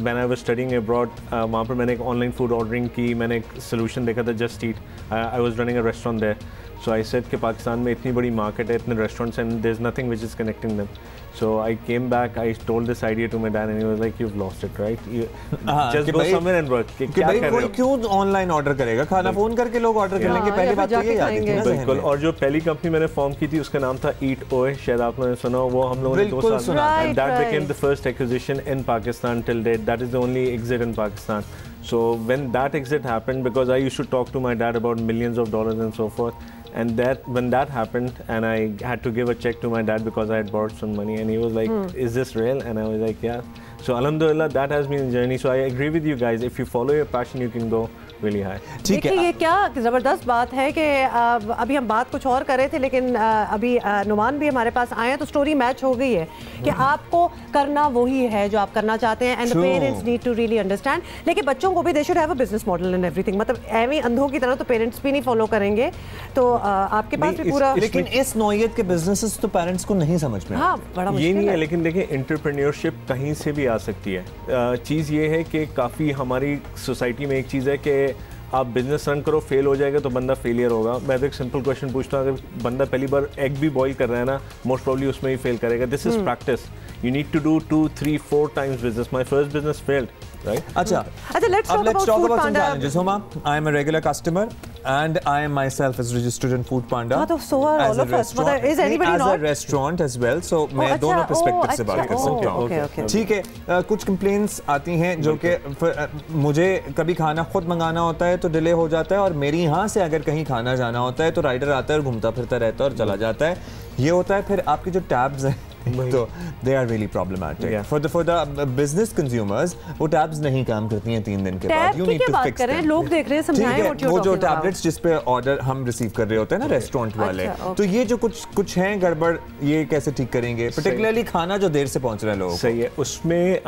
when I was studying abroad। वहाँ पर मैंने एक ऑनलाइन फूड ऑर्डरिंग की, मैंने एक सोल्यूशन देखा था just eat. I was running a restaurant there. So I said कि पाकिस्तान में इतनी बड़ी मार्केट है, इतने restaurants and there is nothing which is connecting them. So I came back, I told this idea to my dad and he was like, you have lost it right, just go somewhere and work. क्या कर रहे हो? क्यों ऑनलाइन ऑर्डर करेगा? खाना फोन करके लोग ऑर्डर कर लेंगे। पहली बात तो ये याद है। बिल्कुल। और जो पहली कंपनी मैंने फॉर्म की थी उसका नाम था ईट ओए, शायद आपने सुना हो। वो हम लोगों ने 2 साल and that became the first acquisition in Pakistan till date. That is the only exit in Pakistan. So when that exit happened, because I used to talk to my dad about millions of dollars and so forth, and when that happened and I had to give a check to my dad because I had borrowed some money, and he was like, is this real? And I was like, yeah. So alhamdulillah, that has been a journey. So I agree with you guys, if you follow your passion you can go really high। ठीक है। ये क्या ज़बरदस्त बात है कि अभी हम बात कुछ और कर रहे थे, लेकिन अभी नुमान भी हमारे पास आए हैं तो स्टोरी मैच हो गई है कि आपको करना वही है जो आप करना चाहते हैं। And the parents need to really understand. लेकिन बच्चों को भी they should have a business model and everything. मतलब एवं अंधों की तरह तो पेरेंट्स भी नहीं फॉलो करेंगे। तो आपके पास भी पूरा, लेकिन इस नौयत के बिजनेसेस तो पेरेंट्स को नहीं समझ में। हाँ, बड़ा मुश्किल ये नहीं है। लेकिन देखिए, एंटरप्रेन्योरशिप कहीं से भी आ सकती है। चीज़ ये है कि काफ़ी हमारी सोसाइटी में एक चीज़ है कि आप बिजनेस रन करो, फेल हो जाएगा तो बंदा फेलियर होगा। मैं तो एक सिंपल क्वेश्चन पूछता हूँ, अगर बंदा पहली बार एग भी बॉईल कर रहा है ना, मोस्ट प्रॉब्ली उसमें ही फेल करेगा। This is practice. You need to do 2, 3, 4 times business. My first business failed, right? अच्छा, let's talk about some challenges. Huma, I am a regular customer and I am myself is registered in Food Panda. हाँ, तो so are all of us. Is anybody not? As a restaurant as well. So मैं दोनों perspective से बात कर सकता हूँ। ठीक है। कुछ complaints आती हैं जो कि मुझे कभी खाना खुद मंगाना होता है तो डिले हो जाता है, और मेरी यहाँ से अगर कहीं खाना जाना होता है तो राइडर आता है और घूमता फिरता रहता है और चला जाता है। ये होता है। फिर आपकी जो टैब्स हैं तो they are really problematic. For the business consumers, वो टैब्स नहीं काम करती हैं 3 दिन के बाद। You need to fix them. लोग देख रहे हैं, समझाएं वो जो टैबलेट्स जिस पे ऑर्डर हम रिसीव कर रहे होते हैं ना रेस्टोरेंट वाले, तो ये जो कुछ हैं गड़बड़, ये कैसे ठीक करेंगे? पर्टिकुलरली खाना जो देर से पहुंच रहा है लोगों को। सही है। उसमें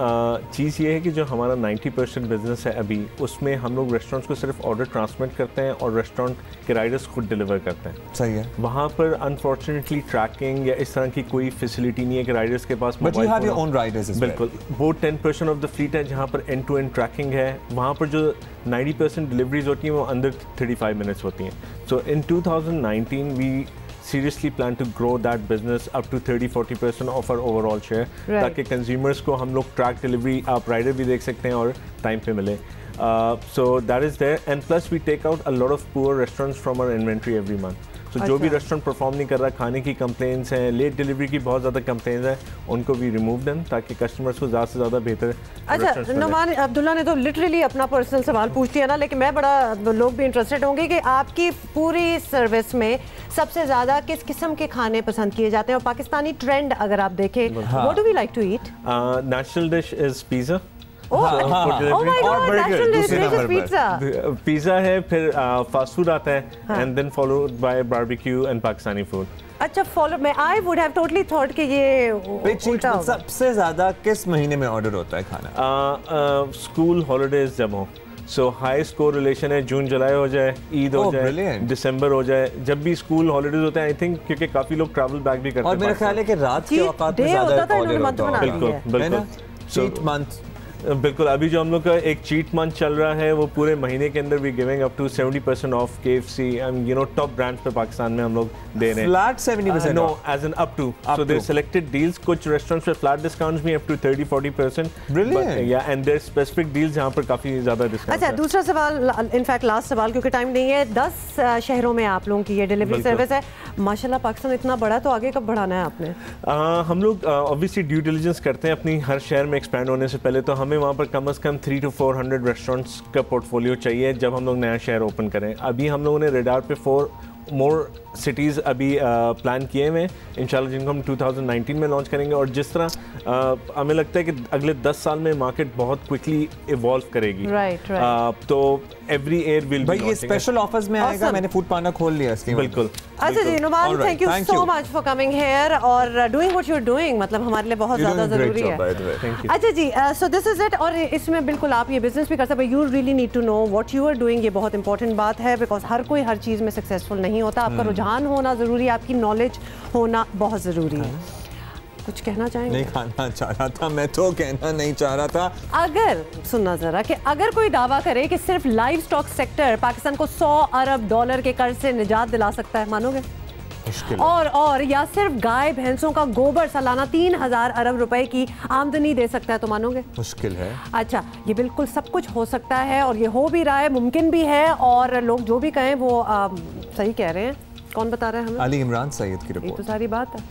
चीज़ ये है कि जो हमारा 90% बिजनेस है अभी, उसमें हम लोग रेस्टोरेंट्स को सिर्फ ऑर्डर ट्रांसमिट करते हैं और रेस्टोरेंट के राइडर्स खुद डिलीवर करते हैं। सही है। वहाँ पर अनफॉर्चुनेटली ट्रैकिंग या इस तरह की कोई फैसिलिटी नहीं है कि राइडर्स के पास But you have your own riders as well. बिल्कुल। वो 10% ऑफ द फ्लीट है जहाँ पर एंड टू एंड ट्रैकिंग है। वहाँ पर जो 90% डिलीवरीज होती हैं वो अंडर 35 मिनट्स होती हैं। सो इन 2019 we seriously plan to grow that business up to 30-40% of our overall share, ताकि consumers को हम लोग ट्रैक डिलीवरी, आप राइडर भी देख सकते हैं और टाइम पे मिले। So that is there, and plus we take out a lot of poor restaurants from our inventory every month. तो जो भी रेस्टोरेंट परफॉर्म नहीं कर रहा, खाने की कंप्लेंट्स हैं, लेट डिलीवरी की बहुत ज़्यादा कंप्लेंट्स हैं, उनको भी रिमूव दें ताकि कस्टमर्स को ज़्यादा से ज़्यादा बेहतर। अच्छा, नुमान अब्दुल्ला ने तो लिटरली अपना पर्सनल सवाल पूछ लिया ना, लेकिन मैं बड़ा लोग भी इंटरेस्टेड होंगे कि आपकी पूरी सर्विस में सबसे ज़्यादा किस किस्म के खाने पसंद किए जाते हैं? और पाकिस्तानी ट्रेंड अगर आप देखें, what do we like to eat? National dish is pizza. Pizza है, फिर फास्ट फूड आता है and then followed by barbecue and Pakistani food. अच्छा, फॉलो मैं I would have totally thought कि ये उल्टा होगा। सबसे ज़्यादा किस महीने में ऑर्डर होता है खाना? स्कूल हॉलीडेज जब हो, सो हाई स्कोर रिलेशन है, जून जुलाई हो जाए, ईद हो जाए, दिसंबर हो जाए, जब भी स्कूल हॉलीडेज होते हैं आई थिंक, क्योंकि काफ़ी लोग ट्रैवल बैक भी करते हैं। और मेरा ख्याल है कि रात के औकात में ज़्यादा ऑर्डर होता है। बिल्कुल बिल्कुल, चीट मंथ। बिल्कुल, अभी जो हम लोग का एक चीट मंथ चल रहा है वो पूरे महीने के अंदर we giving up to 70% off KFC and top brands पे पाकिस्तान में हम लोग दे रहे हैं। Flat 70%? No, as an up to. So there selected deals, कुछ रेस्टोरेंट्स पे फ्लैट डिस्काउंट्स भी अप टू 30-40%। ब्रिलियंट। या एंड देयर स्पेसिफिक डील्स जहां पर काफी ज्यादा डिस्काउंट। अच्छा, दूसरा सवाल, इनफैक्ट लास्ट सवाल क्योंकि टाइम नहीं है। 10 शहरों में आप लोगों की ये डिलीवरी सर्विस है। माशाल्लाह पाकिस्तान इतना बड़ा, तो आगे कब बढ़ाना है आपने? हम लोग ऑब्वियसली ड्यू डिलिजेंस करते हैं अपनी हर शहर में एक्सपैंड होने से पहले, तो हमें वहाँ पर कम से कम 300 to 400 रेस्टोरेंट्स का पोर्टफोलियो चाहिए जब हम लोग नया शहर ओपन करें। अभी हम लोगों ने रेडार पे 4 मोर सिटीज़ अभी प्लान किए हुए हैं इंशाल्लाह, जिनको हम 2019 में लॉन्च करेंगे। और जिस तरह हमें लगता है कि अगले 10 साल में मार्केट बहुत क्विकली इवॉल्व करेगी। तो एवरी ईयर विल भाई ये स्पेशल ऑफर्स में आएगा। मैंने फूड पाना खोल लिया इसकी। बिल्कुल। अच्छा जी Numan, thank you so much for coming here और doing what you are doing, मतलब हमारे लिए बहुत ज़्यादा ज़रूरी है। अच्छा जी, सो दिस इज इट। और इसमें बिल्कुल आप ये बिजनेस भी कर सकते हैं, you really need to know what you are doing. ये बहुत इंपॉर्टेंट बात है, बिकॉज हर कोई हर चीज़ में सक्सेसफुल नहीं होता। आपका रुझान होना ज़रूरी है, आपकी नॉलेज होना बहुत ज़रूरी है। कुछ कहना चाहेंगे? नहीं कहना चाह रहा था मैं, तो कहना नहीं चाह रहा था। अगर सुनना ज़रा कि अगर कोई दावा करे कि सिर्फ लाइव स्टॉक सेक्टर पाकिस्तान को $100 अरब के कर्ज से निजात दिला सकता है, मानोगे? और या सिर्फ गाय भैंसों का गोबर सालाना 3000 अरब रुपए की आमदनी दे सकता है, तो मानोगे? मुश्किल है। अच्छा, ये बिल्कुल सब कुछ हो सकता है और ये हो भी रहा है, मुमकिन भी है। और लोग जो भी कहें वो सही कह रहे हैं। कौन बता रहा है हमें? अली इमरान सैयद की रिपोर्ट। ये तो सारी बात है।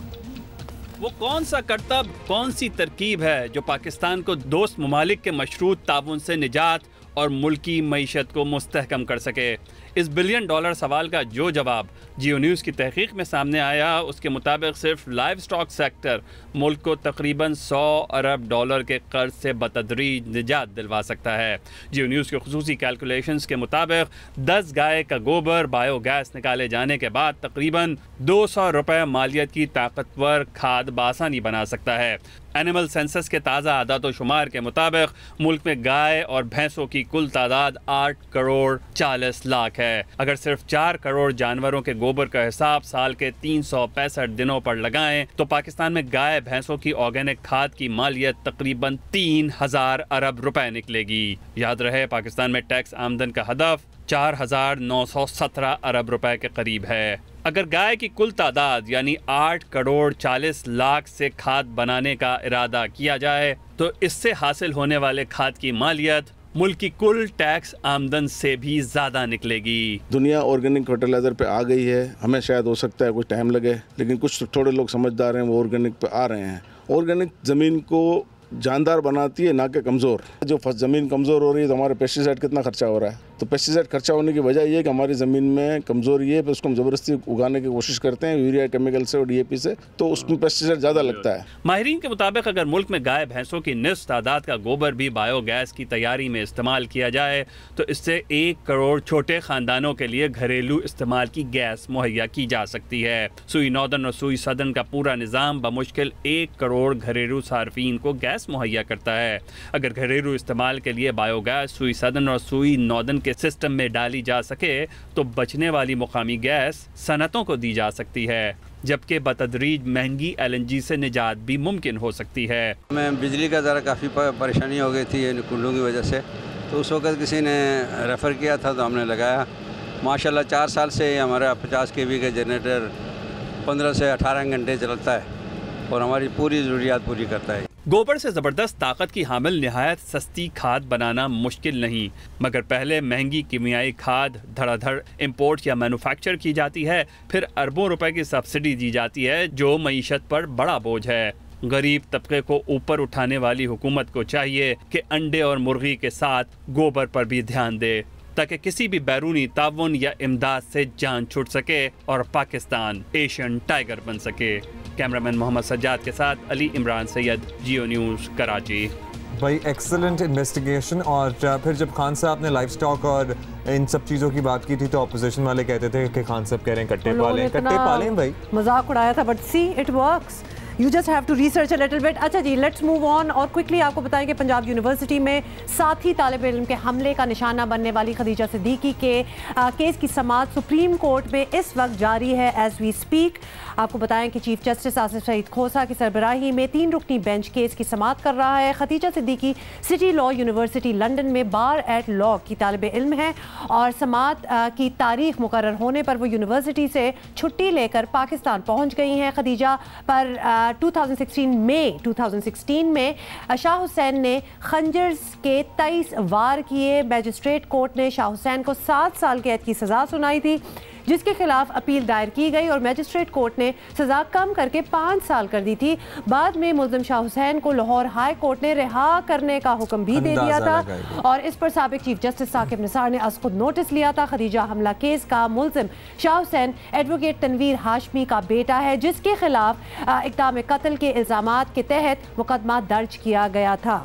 वो कौन सा करतब, कौन सी तरकीब है जो पाकिस्तान को दोस्त ममालिक के मशरूत ताउन से निजात और मुल्की मईशत को मुस्तहकम कर सके? इस $1 बिलियन सवाल का जो जवाब जियो न्यूज़ की तहकीक में सामने आया, उसके मुताबिक सिर्फ लाइव स्टॉक सेक्टर मुल्क को तकरीबन $100 अरब के कर्ज से बतदरीज निजात दिलवा सकता है। जियो न्यूज़ के खुसूसी कैलकुलेशंस के मुताबिक 10 गाय का गोबर बायोगैस निकाले जाने के बाद तकरीबन $200 मालियत की ताकतवर खाद बासानी बना सकता है। एनिमल सेंसस के ताज़ा आदात व शुमार के मुताबिक मुल्क में गाय और भैंसों की कुल तादाद 8 करोड़ 40 लाख है। अगर सिर्फ 4 करोड़ जानवरों के गोबर का हिसाब साल के 365 दिनों पर लगाएं तो पाकिस्तान में गाय भैंसों की ऑर्गेनिक खाद की मालियत तकरीबन 3000 अरब रुपए निकलेगी। याद रहे, पाकिस्तान में टैक्स आमदन का हदफ 4917 अरब रुपए के करीब है। अगर गाय की कुल तादाद यानी 8 करोड़ 40 लाख से खाद बनाने का इरादा किया जाए तो इससे हासिल होने वाले खाद की मालियत मुल्क की कुल टैक्स आमदन से भी ज़्यादा निकलेगी। दुनिया ऑर्गेनिक फर्टिलाइज़र पे आ गई है। हमें शायद हो सकता है कुछ टाइम लगे, लेकिन कुछ थोड़े लोग समझदार हैं, वो ऑर्गेनिक पे आ रहे हैं। ऑर्गेनिक ज़मीन को जानदार बनाती है, ना कि कमज़ोर। जो ज़मीन कमज़ोर हो रही है तो हमारे पेस्टिसाइड कितना खर्चा हो रहा है, तो पेस्टिसाइड खर्चा होने की वजह ये है कि हमारी ज़मीन में कमज़ोरी है, फिर उसको हम ज़बरदस्ती उगाने की कोशिश करते हैं यूरिया केमिकल से और DAP से, तो उसमें पेस्टिसाइड ज़्यादा लगता है। माहिरीन के मुताबिक अगर मुल्क में गाय भैंसों की निस्फ तादाद का गोबर भी बायोगैस की तैयारी में इस्तेमाल किया जाए तो इससे 1 करोड़ छोटे ख़ानदानों के लिए घरेलू इस्तेमाल की गैस मुहैया की जा सकती है। सुई नॉर्दर्न और सुई सदर्न का पूरा निज़ाम बमुश्किल 1 करोड़ घरेलू सार्फिन को गैस मुहैया करता है। अगर घरेलू इस्तेमाल के लिए बायोगैस सुई सदर्न और सुई नॉर्दर्न के सिस्टम में डाली जा सके तो बचने वाली मुकामी गैस सनतों को दी जा सकती है, जबकि बतदरीज महंगी LNG से निजात भी मुमकिन हो सकती है। हमें बिजली का ज़रा काफ़ी परेशानी हो गई थी कुल्लू की वजह से, तो उस वक्त किसी ने रेफ़र किया था तो हमने लगाया। माशाल्लाह 4 साल से हमारा 50 kV का जनरेटर 15 से 18 घंटे चलता है और हमारी पूरी ज़रूरियात पूरी करता है। गोबर से ज़बरदस्त ताकत की हामिल निहायत सस्ती खाद बनाना मुश्किल नहीं, मगर पहले महंगी कीमियाई खाद धड़ाधड़ इंपोर्ट या मैन्युफैक्चर की जाती है, फिर अरबों रुपए की सब्सिडी दी जाती है जो मईशत पर बड़ा बोझ है। गरीब तबके को ऊपर उठाने वाली हुकूमत को चाहिए कि अंडे और मुर्गी के साथ गोबर पर भी ध्यान दे, ताकि किसी भी बैरूनी ताउन या इमदाद से जान छूट सके और पाकिस्तान एशियन टाइगर बन सके। कैमरामैन मोहम्मद सज्जाद के साथ अली इमरान सैयद, जियो न्यूज़, कराची। भाई एक्सीलेंट इन्वेस्टिगेशन। और फिर जब खान साहब ने लाइफ स्टॉक और इन सब चीज़ों की बात की थी तो अपोजिशन वाले कहते थे कि खान साहब कह रहे हैं कट्टे पालें भाई, मजाक उड़ाया था, but see it works, you just have to research a little bit. अच्छा जी, लेट्स मूव ऑन और क्विकली आपको बताएं कि पंजाब यूनिवर्सिटी में साथी तालिब इल्म के हमले का निशाना बनने वाली खदीजा सिद्दीकी के केस की समाअत सुप्रीम कोर्ट में इस वक्त जारी है एज वी स्पीक। आपको बताएं कि चीफ जस्टिस आसिफ सईद खोसा की सरबराही में 3 रुकनी बेंच केस की समाअत कर रहा है। Khadija Siddiqui city law university London में बार एट लॉ की तालिब इल्म है और समाअत की तारीख मुकर्रर होने पर वो यूनिवर्सिटी से छुट्टी लेकर पाकिस्तान पहुँच गई हैं। खदीजा पर 2016 में शाह हुसैन ने खंजर के 23 वार किए। मैजिस्ट्रेट कोर्ट ने शाह हुसैन को 7 साल कैद की सज़ा सुनाई थी, जिसके खिलाफ अपील दायर की गई और मैजिस्ट्रेट कोर्ट ने सज़ा कम करके 5 साल कर दी थी। बाद में मुल्ज़िम शाह हुसैन को लाहौर हाई कोर्ट ने रिहा करने का हुक्म भी दे दिया था और इस पर साबिक चीफ जस्टिस साकिब निसार ने आज खुद नोटिस लिया था। खदीजा हमला केस का मुल्ज़िम शाह हुसैन एडवोकेट तनवीर हाशमी का बेटा है, जिसके खिलाफ इक़दाम कत्ल के इल्ज़ामात के तहत मुकदमा दर्ज किया गया था।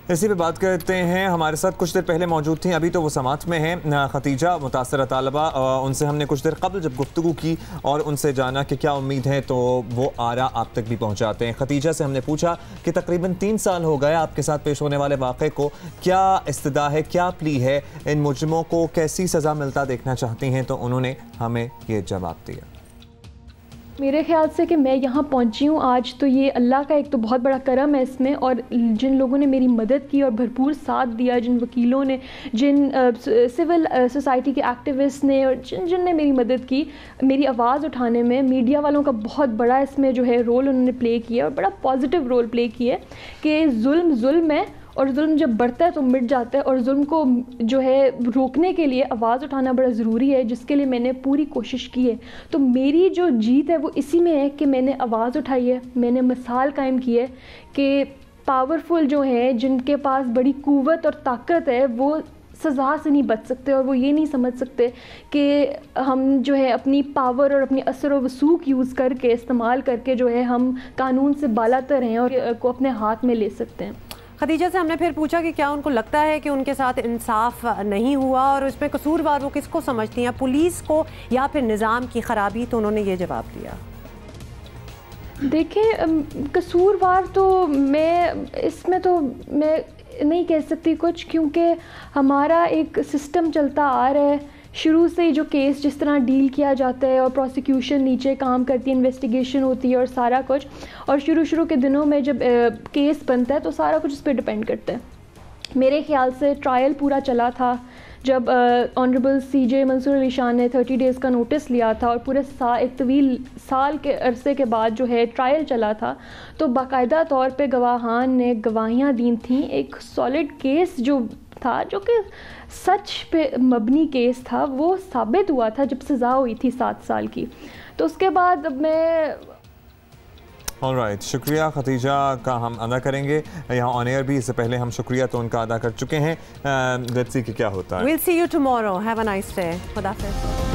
इसी पे बात करते हैं, हमारे साथ कुछ देर पहले मौजूद थी, अभी तो वो समाअत में हैं, खतीजा मुतासरा तालबा। उनसे हमने कुछ देर कबल जब गुफ्तगू की और उनसे जाना कि क्या उम्मीद है, तो वो आरा आप तक भी पहुंचाते हैं। खतीजा से हमने पूछा कि तकरीबन 3 साल हो गए आपके साथ पेश होने वाले वाक़े को, क्या इस्तदा है, क्या प्ली है, इन मुजरिमों को कैसी सज़ा मिलता देखना चाहती हैं, तो उन्होंने हमें ये जवाब दिया। मेरे ख्याल से कि मैं यहाँ पहुँची हूँ आज, तो ये अल्लाह का एक तो बहुत बड़ा करम है इसमें, और जिन लोगों ने मेरी मदद की और भरपूर साथ दिया, जिन वकीलों ने, जिन सिविल सोसाइटी के एक्टिविस्ट ने और जिन ने मेरी मदद की मेरी आवाज़ उठाने में, मीडिया वालों का बहुत बड़ा इसमें जो है रोल उन्होंने प्ले किया और बड़ा पॉजिटिव रोल प्ले किया कि जुल्म है और जुल्म जब बढ़ता है तो मिट जाता है, और जुल्म को जो है रोकने के लिए आवाज़ उठाना बड़ा ज़रूरी है, जिसके लिए मैंने पूरी कोशिश की है। तो मेरी जो जीत है वो इसी में है कि मैंने आवाज़ उठाई है, मैंने मिसाल कायम की है कि पावरफुल जो हैं, जिनके पास बड़ी क़ुव्वत और ताकत है, वो सज़ा से नहीं बच सकते और वो ये नहीं समझ सकते कि हम जो है अपनी पावर और अपनी असर व वसूक यूज़ करके, इस्तेमाल करके जो है हम कानून से बालातर हैं और को अपने हाथ में ले सकते हैं। खदीजा से हमने फिर पूछा कि क्या उनको लगता है कि उनके साथ इंसाफ नहीं हुआ और इसमें कसूरवार वो किसको समझती हैं, पुलिस को या फिर निज़ाम की ख़राबी, तो उन्होंने ये जवाब दिया। देखिए, कसूरवार तो इसमें तो मैं नहीं कह सकती कुछ, क्योंकि हमारा एक सिस्टम चलता आ रहा है शुरू से ही, जो केस जिस तरह डील किया जाता है और प्रोसिक्यूशन नीचे काम करती है, इन्वेस्टिगेशन होती है और सारा कुछ, और शुरू के दिनों में जब केस बनता है तो सारा कुछ उस पर डिपेंड करता है। मेरे ख्याल से ट्रायल पूरा चला था जब ऑनरेबल CJ मंसूर अली शाह ने 30 डेज़ का नोटिस लिया था और पूरे एक तवील साल के अरसे के बाद जो है ट्रायल चला था, तो बाकायदा तौर पे गवाहान ने गवाहियाँ दी थी। एक सॉलिड केस जो था, जो कि सच पे मबनी केस था, वो साबित हुआ था जब सज़ा हुई थी 7 साल की। तो उसके बाद मैं ऑलराइट, शुक्रिया खतीजा का हम अदा करेंगे यहाँ ऑन एयर भी। इससे पहले हम शुक्रिया तो उनका अदा कर चुके हैं। लेट्स सी कि क्या होता है। We'll see you tomorrow. Have a nice day. खुदा हाफ़िज़।